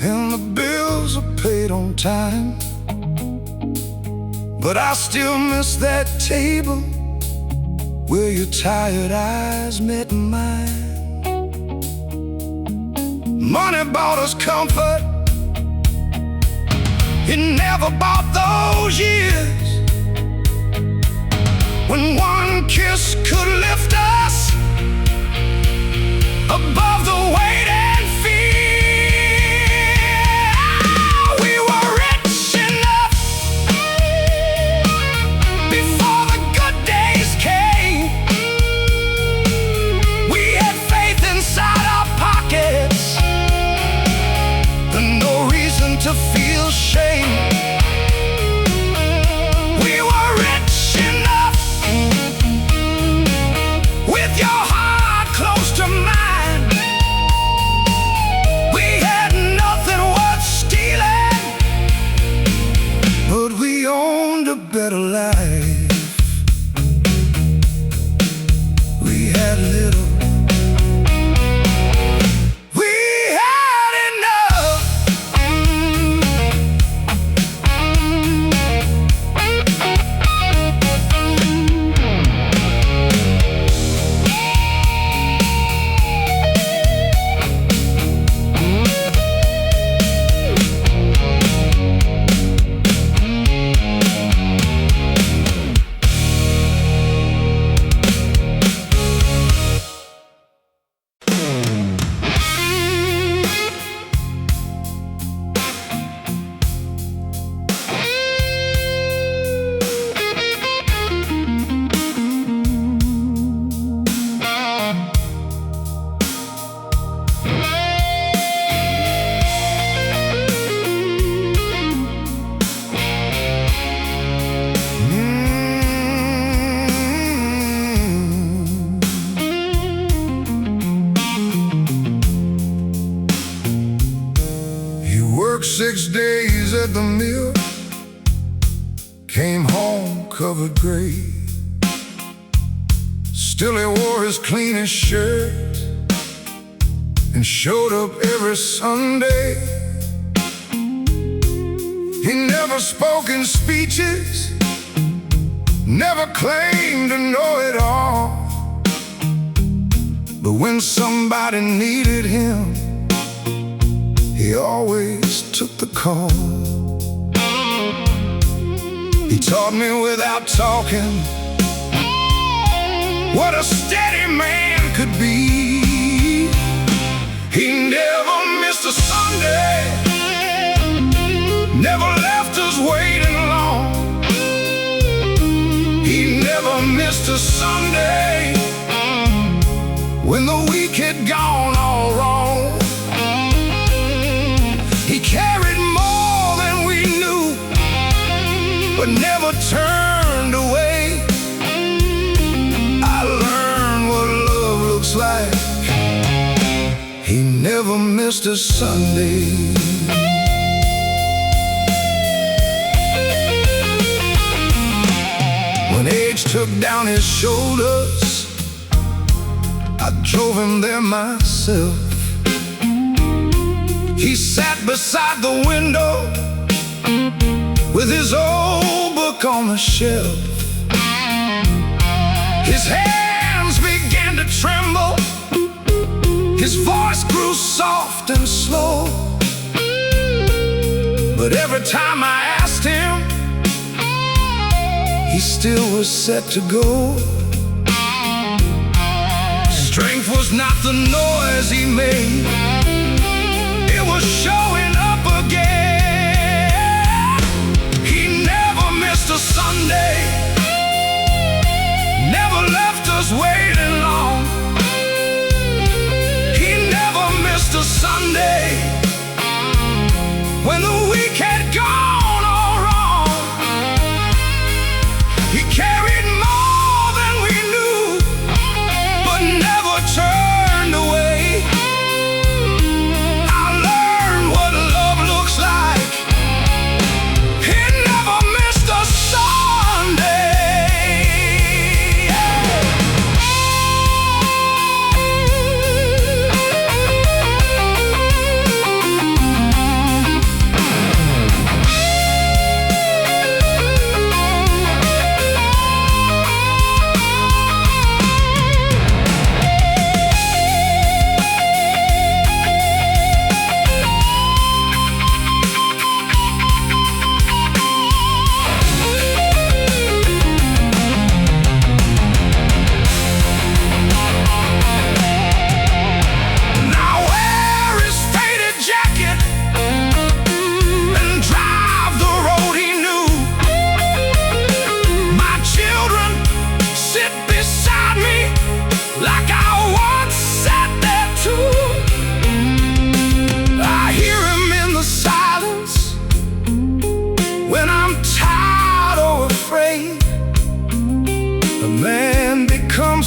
And the bills are paid on time, but I still miss that table where your tired eyes met mine. Money bought us comfort, it never bought those years when one kiss could lift us above the weight and fear. We were rich enough before the good days came. We had faith inside our pockets and no reason to feel shame. We were rich enough with your heart close to mine. came home covered gray. Still he wore his cleanest shirt and showed up every Sunday. He never spoke in speeches, never claimed to know it all. But when somebody needed him, he always took the call. He taught me without talking what a steady man could be. He never missed a Sunday, never left us waiting long. He never missed a Sunday when the week had gone all wrong. He carried more than we knew, but never turned away. I learned what love looks like. He never missed a Sunday. When age took down his shoulders, I drove him there myself. He sat beside the window with his old book on the shelf. His hands began to tremble, his voice grew soft and slow. But every time I asked him, he still was set to go. Strength was not the noise he made, it was showing up again. He never missed a Sunday, never left us waiting long. He never missed a Sunday when the week had gone all wrong. He carried more than we knew, but never turned away. I learned what love looks like. He never missed a Sunday.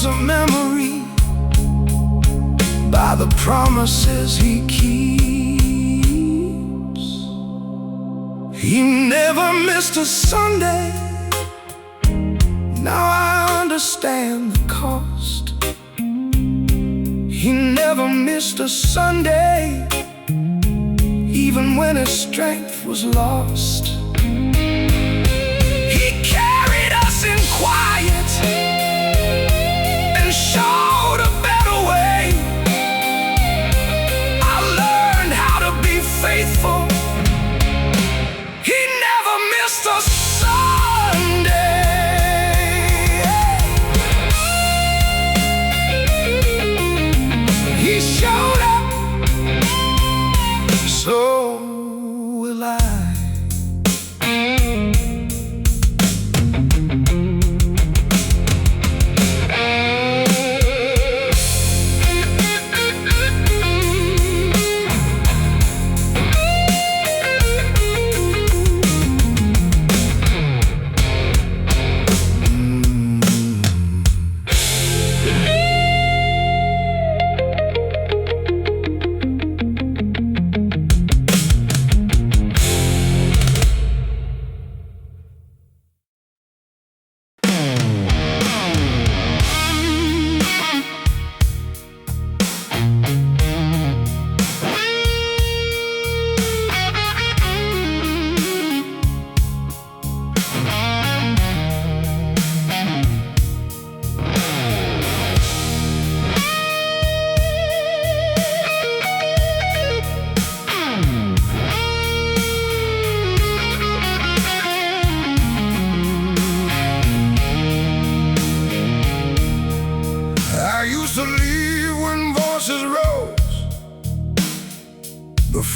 A memory by the promises he keeps. He never missed a Sunday. Now I understand the cost. He never missed a Sunday, even when his strength was lost. He carried us in quiet, showed a better way. I learned how to be faithful. He never missed a Sunday. He showed up, so will I.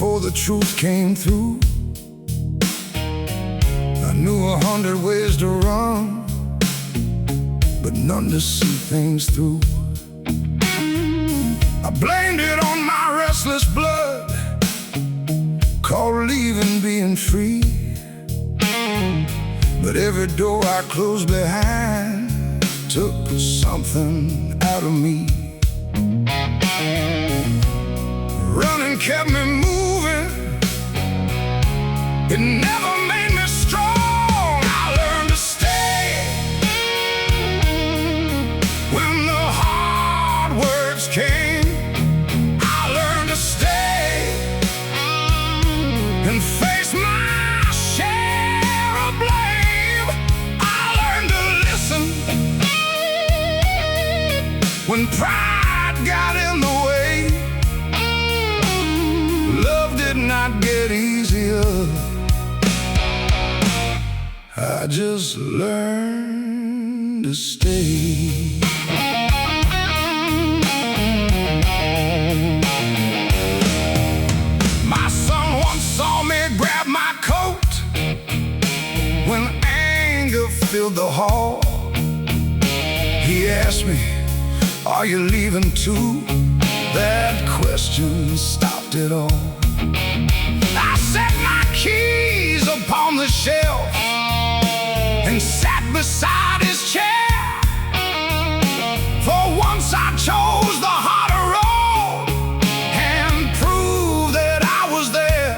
before the truth came through. I knew 100 ways to run, but none to see things through. I blamed it on my restless blood, called leaving being free. But every door I closed behind took something out of me. Running kept me moving, it never made me strong. I learned to stay when the hard words came. I learned to stay and face my share of blame. I learned to listen when pride got in the way. Love did not get easier, I just learned to stay. My son once saw me grab my coat when anger filled the hall. He asked me, "Are you leaving too?" That question stopped it all. I set my keys upon the shelf and sat beside his chair. For once I chose the harder road and proved that I was there.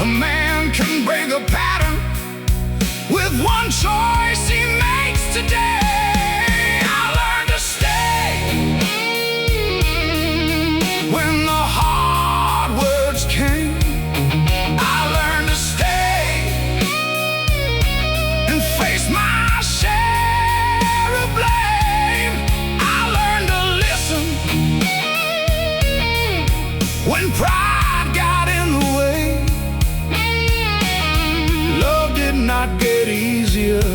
A man can break a pattern with one choice he makes today. When pride got in the way, love did not get easier.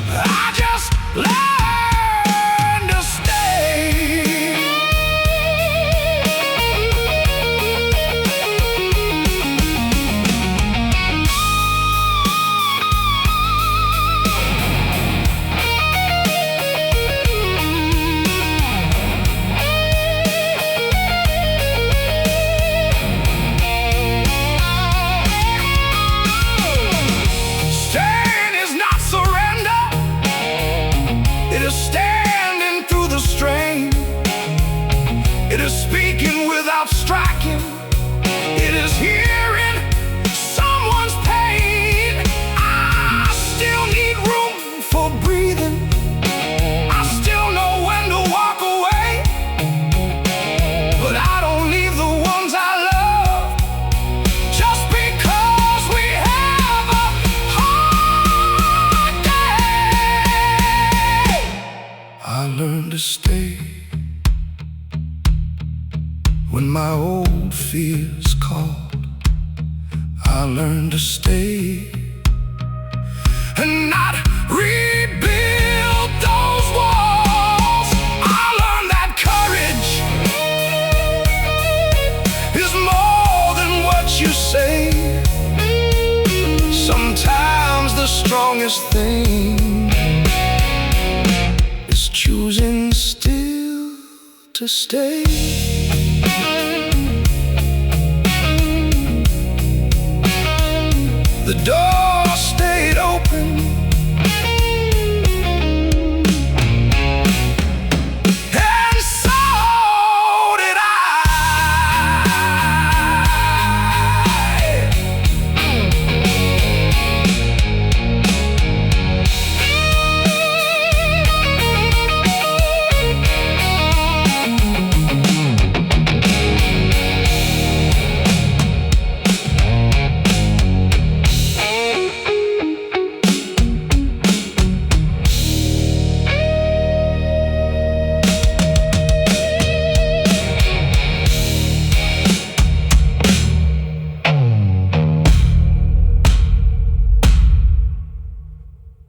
I just learned to stay. Standing through the strain, it is speaking without striking, it is hearing someone's pain. I still need room for breathing, I still know when to walk away, but I don't leave the ones I love just because we have a hard day. I learned to stay when my old fears called. I learned to stay and not rebuild those walls. I learned that courage is more than what you say. Sometimes the strongest thing is choosing still to stay. The door